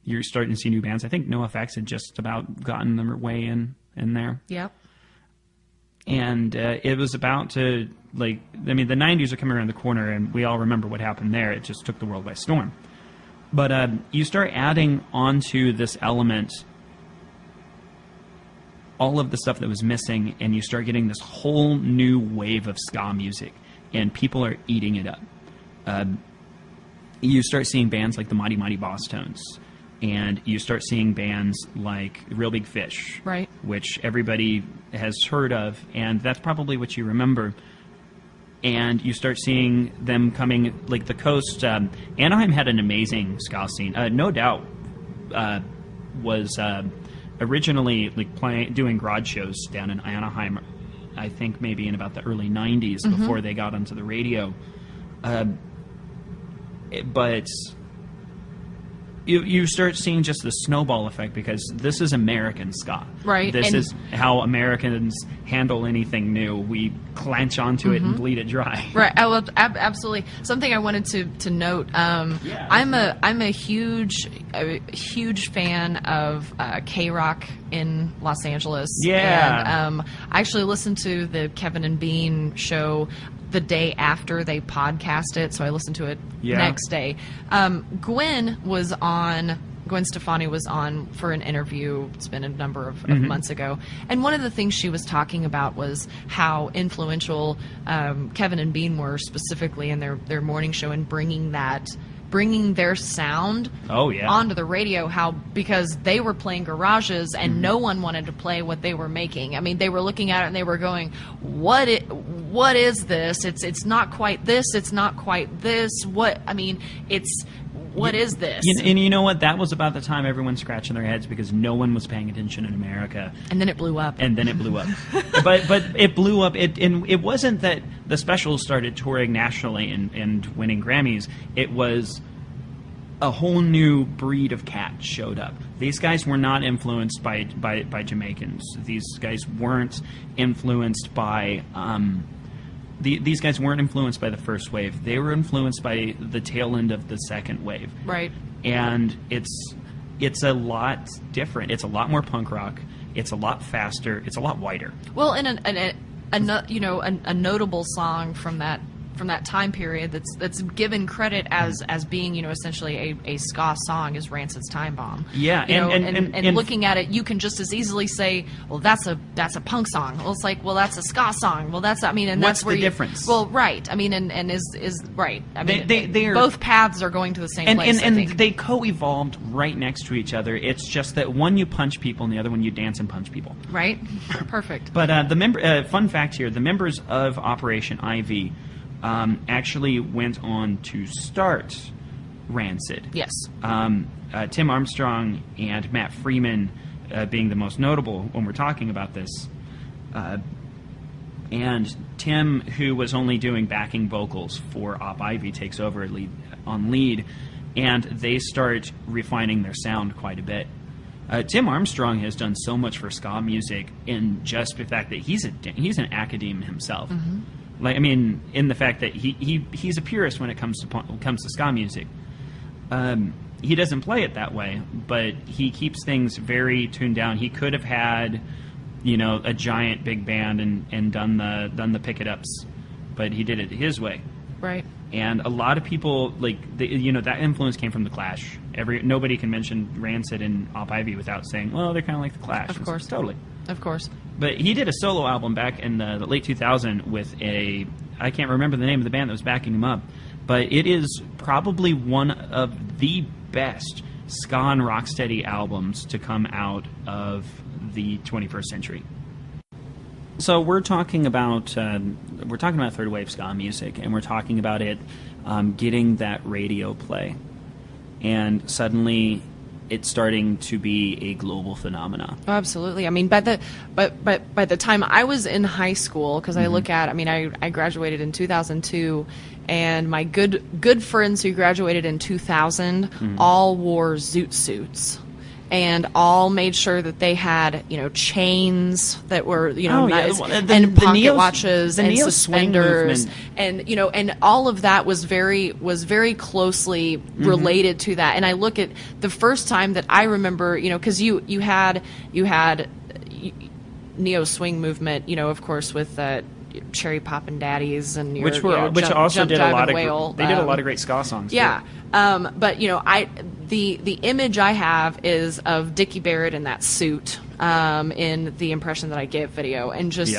You're starting to see new bands. I think NoFX had just about gotten their way in there.
Yep.
And it was about to, like, I mean, the 90s are coming around the corner, and we all remember what happened there. It just took the world by storm. But you start adding onto this element all of the stuff that was missing, and you start getting this whole new wave of ska music, and people are eating it up. You start seeing bands like the Mighty Mighty Boss Tones, and you start seeing bands like Real Big Fish,
right,
which everybody has heard of, and that's probably what you remember. And you start seeing them coming, like the coast. Anaheim had an amazing ska scene. No Doubt was originally like doing garage shows down in Anaheim, I think maybe in about the early 90s before they got onto the radio. But you start seeing just the snowball effect, because this is American ska.
Right.
This is how Americans handle anything new. We clench onto it and bleed it dry.
Right. Oh, absolutely. Something I wanted to note. I'm a huge fan of K-Rock in Los Angeles.
Yeah.
And I actually listened to the Kevin and Bean show the day after they podcast it, so I listened to it next day. Gwen Stefani was on for an interview. It's been a number of months ago, and one of the things she was talking about was how influential Kevin and Bean were, specifically in their morning show, and bringing their sound onto the radio, because they were playing garages and no one wanted to play what they were making. I mean, they were looking at it and they were going, what is this? It's not quite this, it's not quite this. What is this?
And you know what? That was about the time everyone's scratching their heads, because no one was paying attention in America.
And then it blew up.
But it blew up. It wasn't that the Specials started touring nationally and winning Grammys. It was a whole new breed of cat showed up. These guys were not influenced by Jamaicans. These guys weren't influenced by... These guys weren't influenced by the first wave. They were influenced by the tail end of the second wave.
Right.
And it's a lot different. It's a lot more punk rock. It's a lot faster. It's a lot wider.
Well, and a notable song from that time period that's given credit as being, essentially a ska song is Rancid's Time Bomb.
Yeah,
and looking at it, you can just as easily say, well, that's a punk song. Well, it's like, well, that's a ska song. Well, that's
what's
where
the difference?
Well, right. I mean, and is right. I mean,
they
both paths are going to the same place.
And they co-evolved right next to each other. It's just that one you punch people and the other one you dance and punch people.
Right. Perfect.
But fun fact here: the members of Operation Ivy actually went on to start Rancid.
Yes.
Tim Armstrong and Matt Freeman being the most notable when we're talking about this. And Tim, who was only doing backing vocals for Op Ivy, takes over on lead, and they start refining their sound quite a bit. Tim Armstrong has done so much for ska music in just the fact that he's an academe himself. Like, I mean, in the fact that he's a purist when it comes to ska music. He doesn't play it that way, but he keeps things very tuned down. He could have had, a giant big band and done the pick it ups, but he did it his way.
Right.
And a lot of people that influence came from the Clash. Nobody can mention Rancid and Op Ivy without saying, well, they're kind of like the Clash.
Of course,
totally.
Of course.
But he did a solo album back in the late 2000 with I can't remember the name of the band that was backing him up, but it is probably one of the best ska and rocksteady albums to come out of the 21st century. So we're talking about third wave ska music, and we're talking about it getting that radio play, and suddenly it's starting to be a global phenomena.
Oh, absolutely. I mean, by the time I was in high school, because I graduated in 2002, and my good friends who graduated in 2000 all wore zoot suits. and all made sure that they had, chains that were, nice,
well,
and pocket watches
the
and
neo swing
suspenders,
movement.
and all of that was very closely related to that. And I look at the first time that I remember, because you had neo swing movement, of course, with Cherry Poppin' Daddies and your,
which also
Jump,
did
Jive,
a lot
and
of
Wail.
they did a lot of great ska songs.
Yeah.
Too.
But the image I have is of Dickie Barrett in that suit in the Impression That I Give video, and just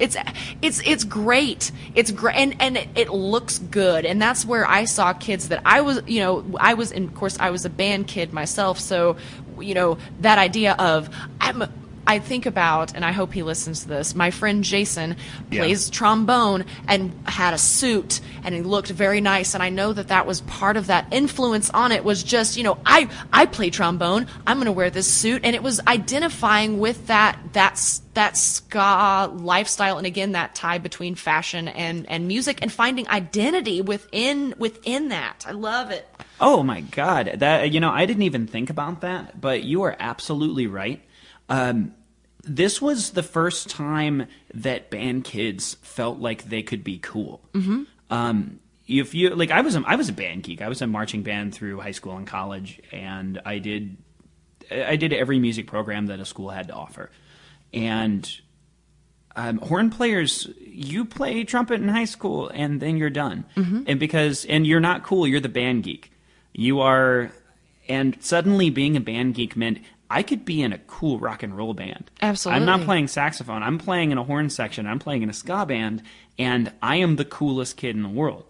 it's great. It's great, and it looks good, and that's where I saw kids that I was and of course I was a band kid myself, so that idea of I think about, and I hope he listens to this, my friend Jason plays trombone and had a suit, and he looked very nice, and I know that was part of that influence on it, was just, I play trombone, I'm going to wear this suit, and it was identifying with that ska lifestyle, and again, that tie between fashion and music, and finding identity within that. I love it.
Oh my God, that I didn't even think about that, but you are absolutely right. This was the first time that band kids felt like they could be cool. Mm-hmm. If you I was a band geek. I was in marching band through high school and college, and I did every music program that a school had to offer. And horn players, you play trumpet in high school, and then you're done. Mm-hmm. And you're not cool. You're the band geek. You are, and suddenly being a band geek meant I could be in a cool rock and roll band.
Absolutely.
I'm not playing saxophone. I'm playing in a horn section. I'm playing in a ska band, and I am the coolest kid in the world.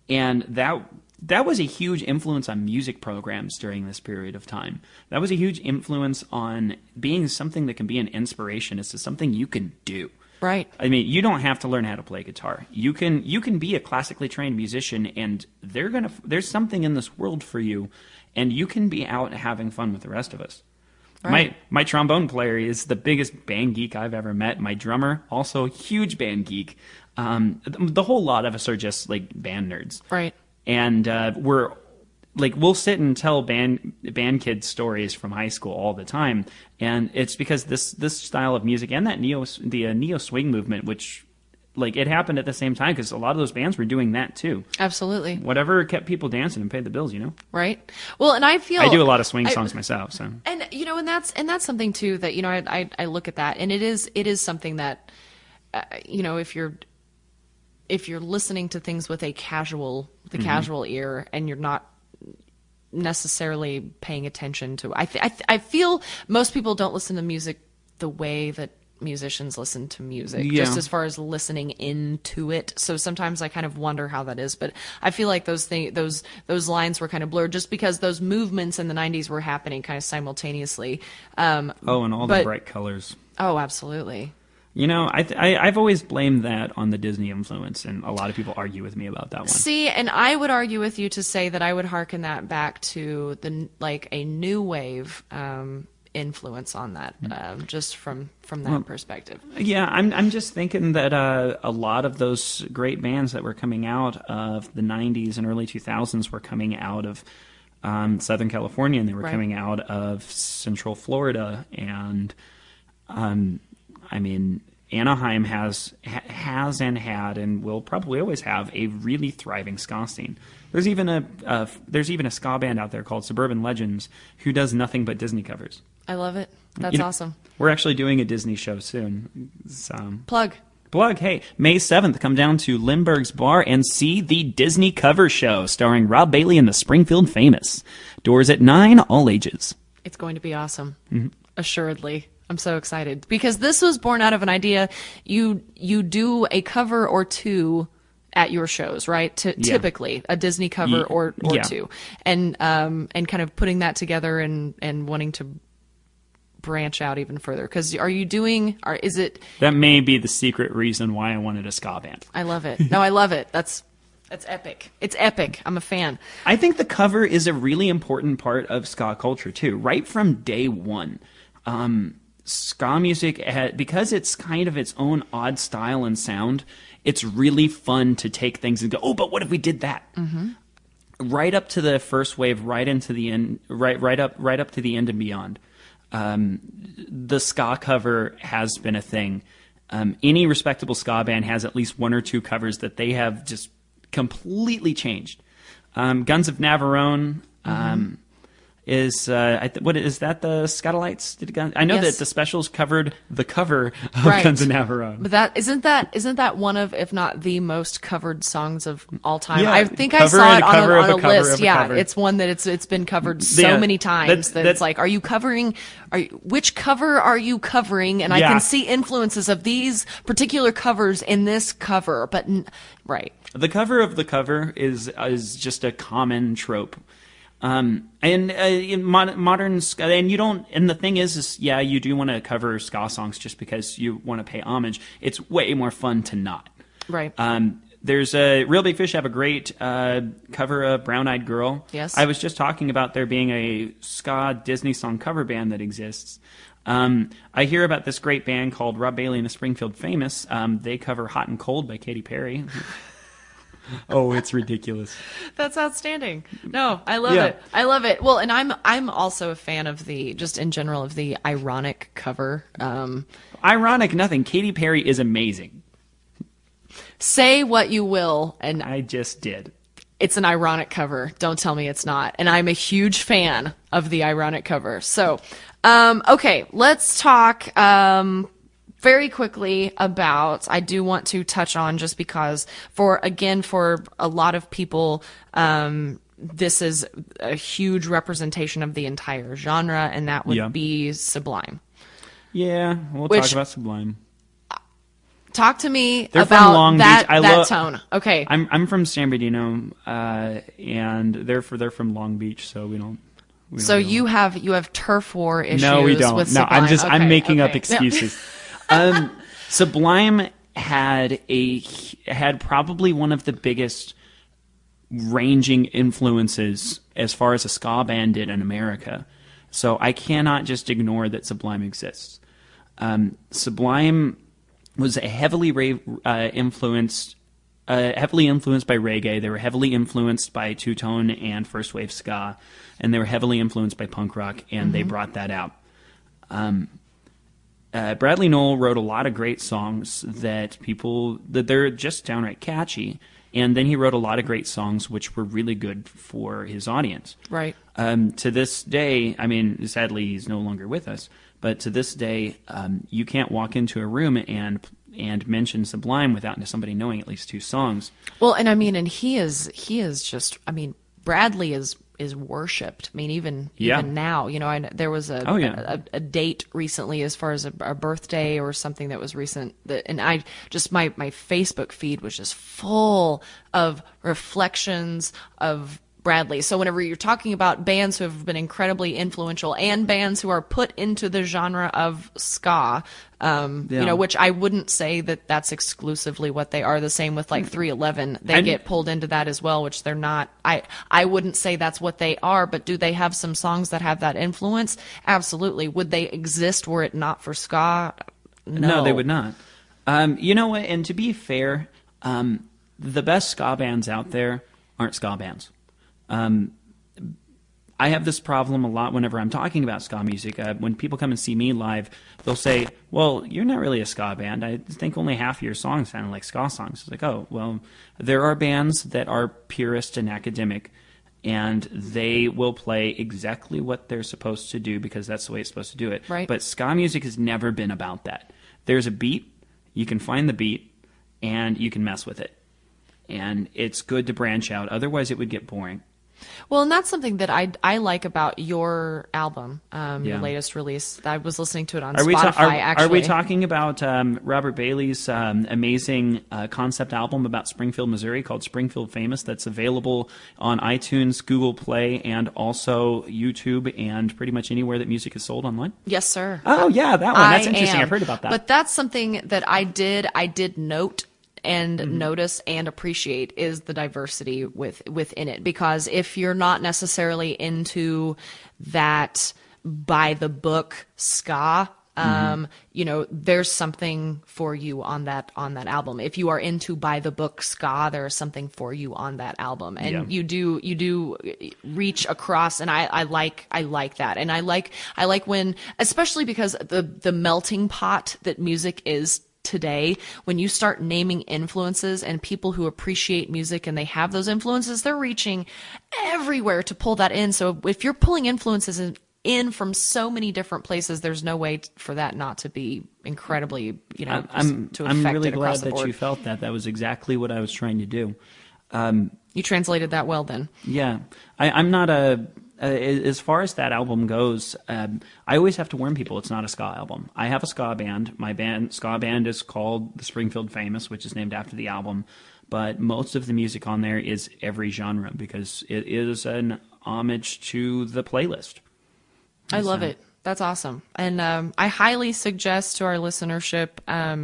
And that was a huge influence on music programs during this period of time. That was a huge influence on being something that can be an inspiration. It's something you can do.
Right.
I mean, you don't have to learn how to play guitar. You can be a classically trained musician, and there's something in this world for you, and you can be out having fun with the rest of us. Right. My trombone player is the biggest band geek I've ever met. My drummer, also a huge band geek. The whole lot of us are just like band nerds.
Right.
And we'll sit and tell band kids stories from high school all the time, and it's because this style of music and that neo swing movement, which it happened at the same time, because a lot of those bands were doing that too. Absolutely. Whatever kept people dancing and paid the bills,
Right. Well, and I do
a lot of swing songs myself, so.
And and that's something too that I look at that, and it is something that if you're listening to things with a casual ear, and you're not necessarily paying attention to, I feel most people don't listen to music the way that musicians listen to music, just as far as listening into it. So sometimes I kind of wonder how that is, but I feel like those lines were kind of blurred just because those movements in the 90s were happening kind of simultaneously.
And all the bright colors.
Oh, absolutely.
I've always blamed that on the Disney influence, and a lot of people argue with me about that one.
See, and I would argue with you to say that I would hearken that back to a new wave influence on that, just from that perspective.
Yeah, I'm just thinking that a lot of those great bands that were coming out of the 90s and early 2000s were coming out of Southern California, and they were coming out of Central Florida, and Anaheim has and had and will probably always have a really thriving ska scene. There's even a ska band out there called Suburban Legends who does nothing but Disney covers.
I love it. That's awesome.
We're actually doing a Disney show soon.
Plug.
Hey, May 7th, come down to Lindbergh's Bar and see the Disney cover show starring Rob Bailey and the Springfield Famous. Doors at 9, all ages.
It's going to be awesome. Mm-hmm. Assuredly. I'm so excited because this was born out of an idea. You do a cover or two at your shows, right? Typically a Disney cover or two, and kind of putting that together and wanting to branch out even further. Because is it?
That may be the secret reason why I wanted a ska band.
I love it. No, I love it. That's epic. It's epic. I'm a fan.
I think the cover is a really important part of ska culture too, right from day one. Ska music, because it's kind of its own odd style and sound, it's really fun to take things and go, oh, but what if we did that? Mm-hmm. right up to the first wave, right into the end, right up to the end and beyond. The ska cover has been a thing. Any respectable ska band has at least one or two covers that they have just completely changed. Guns of Navarone is what is that? The Scatolites? I know
Yes.
that the Specials covered the cover of
Right.
Guns of Navarone.
But that isn't that one of, if not the most covered songs of all time.
Yeah,
I think I
cover
saw
and
it
a
on
cover of
a
a cover
list.
of a
Yeah,
cover.
it's one that it's been covered so
Yeah,
many times that it's
that-
like, are you covering? Which cover are you covering? And I
Yeah.
can see influences of these particular covers in this cover, but right.
The cover of the cover is just a common trope. And in modern ska, and you don't, and the thing is yeah, you do want to cover ska songs just because you want to pay homage. It's way more fun to not.
Right.
There's a Real Big Fish have a great cover of Brown Eyed Girl.
Yes.
I was just talking about there being a ska Disney song cover band that exists. I hear about this great band called Rob Bailey and the Springfield Famous. They cover Hot and Cold by Katy Perry. Oh, it's ridiculous.
That's outstanding. No, I love
Yeah.
it. I love it. Well, and I'm also a fan of just in general of the ironic cover.
Ironic nothing. Katy Perry is amazing.
Say what you will, and
I just did.
it's an ironic cover. Don't tell me it's not. And I'm a huge fan of the ironic cover. So, okay, let's talk very quickly about, I do want to touch on, just because for a lot of people, this is a huge representation of the entire genre, and that would
Yeah.
be Sublime.
Yeah, we'll
Which-
talk about Sublime.
Talk to me
They're from
about
Long
that,
Beach. I
that
love-
tone. Okay.
I'm from San Bernardino, and they're from Long Beach, so we don't.
So
really-
you have turf war issues.
No, we don't.
With
No,
Sublime.
I'm
Okay,
making up
okay.
excuses. Sublime had probably one of the biggest ranging influences as far as a ska band did in America. So I cannot just ignore that Sublime exists. Sublime was heavily influenced by reggae. They were heavily influenced by two-tone and first wave ska, and they were heavily influenced by punk rock, and they brought that out. Bradley Nowell wrote a lot of great songs that they're just downright catchy, and then he wrote a lot of great songs which were really good for his audience.
Right.
To this day, I mean, sadly he's no longer with us, but to this day, you can't walk into a room and mention Sublime without somebody knowing at least two songs.
Well, and I mean, and he is just, I mean, Bradley is worshipped. I mean, even now, you know, there was a date recently as far as a birthday or something that was recent, and I just, my Facebook feed was just full of reflections of Bradley. So whenever you're talking about bands who have been incredibly influential and bands who are put into the genre of ska, you know, which I wouldn't say that that's exclusively what they are. The same with like 311, they get pulled into that as well, which they're not. I wouldn't say that's what they are, but do they have some songs that have that influence? Absolutely. Would they exist were it not for ska? No,
they would not. You know what? And to be fair, the best ska bands out there aren't ska bands. I have this problem a lot whenever I'm talking about ska music. When people come and see me live, they'll say, well, you're not really a ska band. I think only half of your songs sound like ska songs. It's like, oh, well, there are bands that are purist and academic, and they will play exactly what they're supposed to do because that's the way it's supposed to do it.
Right.
But ska music has never been about that. There's a beat, you can find the beat, and you can mess with it. And it's good to branch out. Otherwise, it would get boring.
Well, and that's something that I like about your album, your
Yeah.
latest release. I was listening to it on
Are we,
Spotify, actually.
are we talking about Robert Bailey's amazing concept album about Springfield, Missouri called Springfield Famous that's available on iTunes, Google Play, and also YouTube and pretty much anywhere that music is sold online?
Yes, sir.
Oh, yeah, that one. That's interesting.
am.
I've heard about that.
But that's something that I did note and notice and appreciate is the diversity within it. Because if you're not necessarily into that by the book ska, there's something for you on that album. If you are into by the book ska, there is something for you on that album, and you do reach across, and I like that, and I like when, especially because the melting pot that music is today, when you start naming influences and people who appreciate music and they have those influences, they're reaching everywhere to pull that in. So if you're pulling influences in from so many different places, there's no way for that not to be incredibly,
I'm really glad that you felt that. That was exactly what I was trying to do.
You translated that well then.
Yeah. I'm not as far as that album goes, I always have to warn people it's not a ska album. I have a ska band. My ska band is called the Springfield Famous, which is named after the album. But most of the music on there is every genre because it is an homage to the playlist.
I love it. That's awesome. And I highly suggest to our listenership,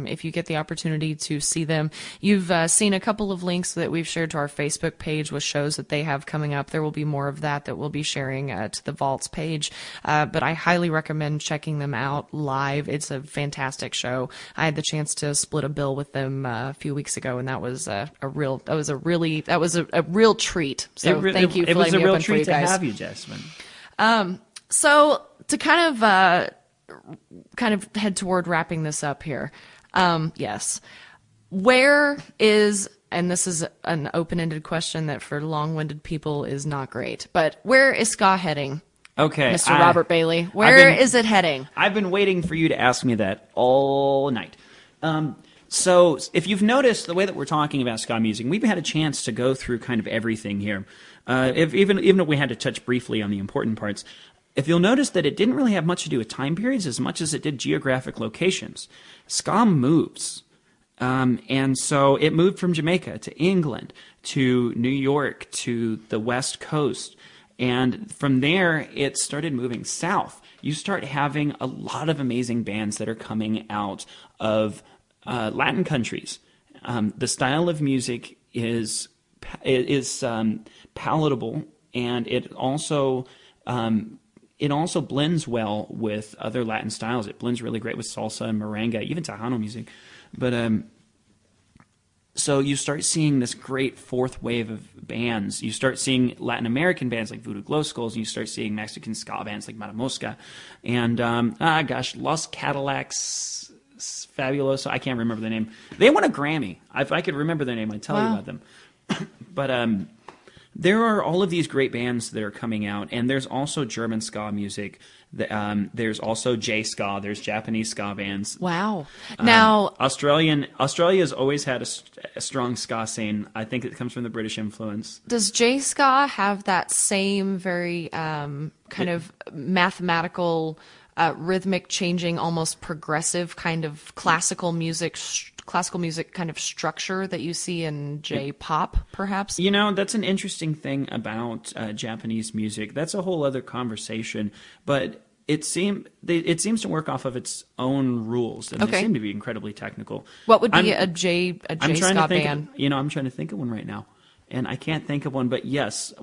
if you get the opportunity to see them, you've seen a couple of links that we've shared to our Facebook page with shows that they have coming up. There will be more of that we'll be sharing to the Vaults page. But I highly recommend checking them out live. It's a fantastic show. I had the chance to split a bill with them a few weeks ago, and that was a real treat. So thank you for letting me open for you guys. It was a real treat to have you,
Jasmine.
So to kind of head toward wrapping this up here, yes, where is, and this is an open-ended question that for long-winded people is not great, but where is ska heading?
Okay,
Mr. Robert Bailey, where is it heading?
I've been waiting for you to ask me that all night. So if you've noticed the way that we're talking about ska music, we've had a chance to go through kind of everything here. Even if we had to touch briefly on the important parts. If you'll notice that it didn't really have much to do with time periods as much as it did geographic locations. Ska moves. And so it moved from Jamaica to England to New York to the West Coast. And from there, it started moving south. You start having a lot of amazing bands that are coming out of Latin countries. The style of music is palatable, and it also blends well with other Latin styles. It blends really great with salsa and merengue, even Tejano music. But so you start seeing this great fourth wave of bands. You start seeing Latin American bands like Voodoo Glow Skulls, and you start seeing Mexican ska bands like Mata Mosca. And, Los Cadillacs Fabuloso. I can't remember the name. They won a Grammy. If I could remember their name, I'd tell you about them. But there are all of these great bands that are coming out, and there's also German ska music. There's also J-ska. There's Japanese ska bands.
Wow. Now,
Australia's always had a strong ska scene. I think it comes from the British influence.
Does J-ska have that same very kind of mathematical, rhythmic changing, almost progressive kind of classical music kind of structure that you see in J-pop, perhaps?
That's an interesting thing about Japanese music. That's a whole other conversation, but it seems to work off of its own rules, and they seem to be incredibly technical.
What would be a J-ska band?
I'm trying to think of one right now, and I can't think of one, but yes,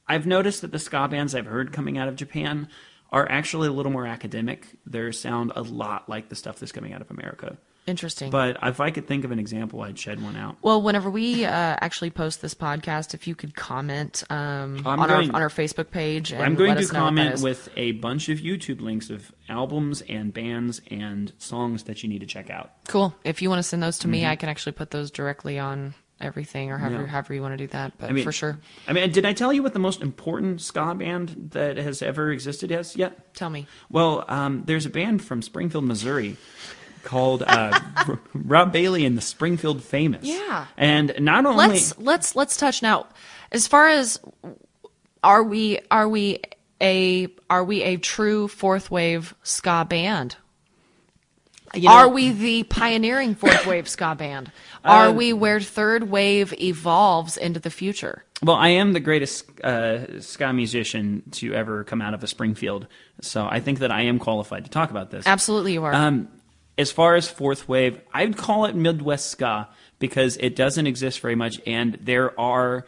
I've noticed that the ska bands I've heard coming out of Japan are actually a little more academic. They sound a lot like the stuff that's coming out of America.
Interesting.
But if I could think of an example, I'd shed one out.
Well, whenever we actually post this podcast, if you could comment on our Facebook page. And
I'm going to comment with a bunch of YouTube links of albums and bands and songs that you need to check out.
Cool. If you want to send those to me, I can actually put those directly on everything, or however you want to do that, but for sure.
Did I tell you what the most important ska band that has ever existed is yet?
Tell me.
Well, there's a band from Springfield, Missouri called Rob Bailey and the Springfield Famous.
Yeah.
And not only
let's touch now. As far as are we a true fourth wave ska band? Are we the pioneering fourth wave ska band? Are we where third wave evolves into the future?
Well, I am the greatest ska musician to ever come out of a Springfield, so I think that I am qualified to talk about this.
Absolutely, you are.
As far as fourth wave, I'd call it Midwest ska because it doesn't exist very much, and there are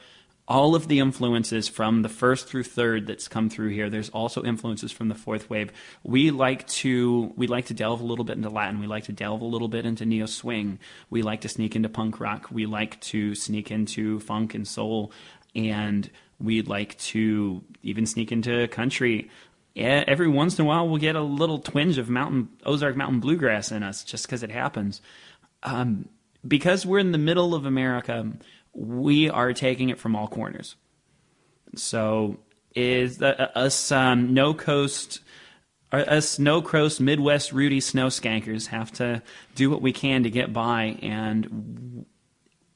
all of the influences from the first through third that's come through here. There's also influences from the fourth wave. We like to delve a little bit into Latin. We like to delve a little bit into neo swing. We like to sneak into punk rock. We like to sneak into funk and soul, and we'd like to even sneak into country. Yeah, every once in a while we'll get a little twinge of Ozark Mountain bluegrass in us, just because it happens. Because we're in the middle of America, we are taking it from all corners. So us no coast Midwest Rudy snow skankers have to do what we can to get by, and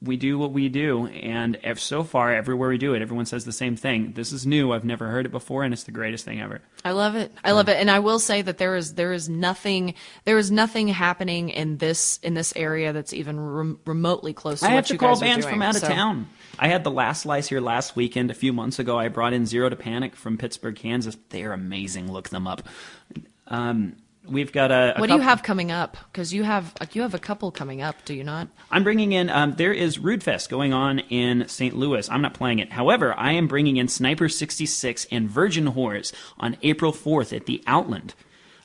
we do what we do. And so far, everywhere we do it, everyone says the same thing. This is new. I've never heard it before, and it's the greatest thing ever.
I love it. I love it. And I will say that there is nothing happening in this area that's even remotely close to
I
what
have to
you
call
guys are
bands
doing.
from out of
So-
town. I had the Last Slice here last weekend. A few months ago, I brought in Zero to Panic from Pittsburgh, Kansas. They're amazing. Look them up. We've got
What do you have coming up? Because you have a couple coming up, do you not?
I'm bringing in, there is Rude Fest going on in St. Louis. I'm not playing it. However, I am bringing in Sniper 66 and Virgin Whores on April 4th at the Outland.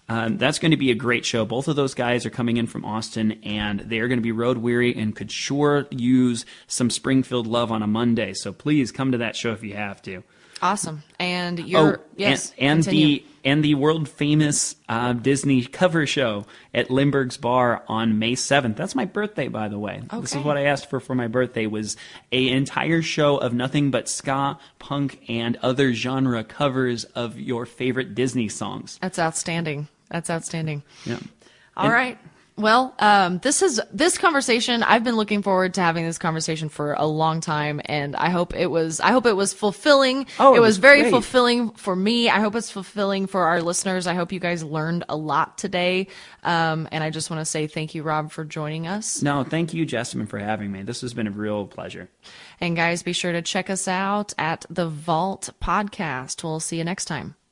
That's going to be a great show. Both of those guys are coming in from Austin, and they are going to be road weary and could sure use some Springfield love on a Monday. So please come to that show if you have to.
Awesome. And
and the world famous Disney cover show at Lindbergh's Bar on May 7th. That's my birthday, by the way. Okay. This is what I asked for my birthday, was an entire show of nothing but ska, punk, and other genre covers of your favorite Disney songs.
That's outstanding.
Yeah.
All right. Well, this conversation, I've been looking forward to having this conversation for a long time, and I hope it was fulfilling.
Oh,
it was very
great.
fulfilling for me. I hope it's fulfilling for our listeners. I hope you guys learned a lot today. And I just want to say thank you, Rob, for joining us.
No, thank you, Jessamine, for having me. This has been a real pleasure.
And guys, be sure to check us out at the Vault Podcast. We'll see you next time.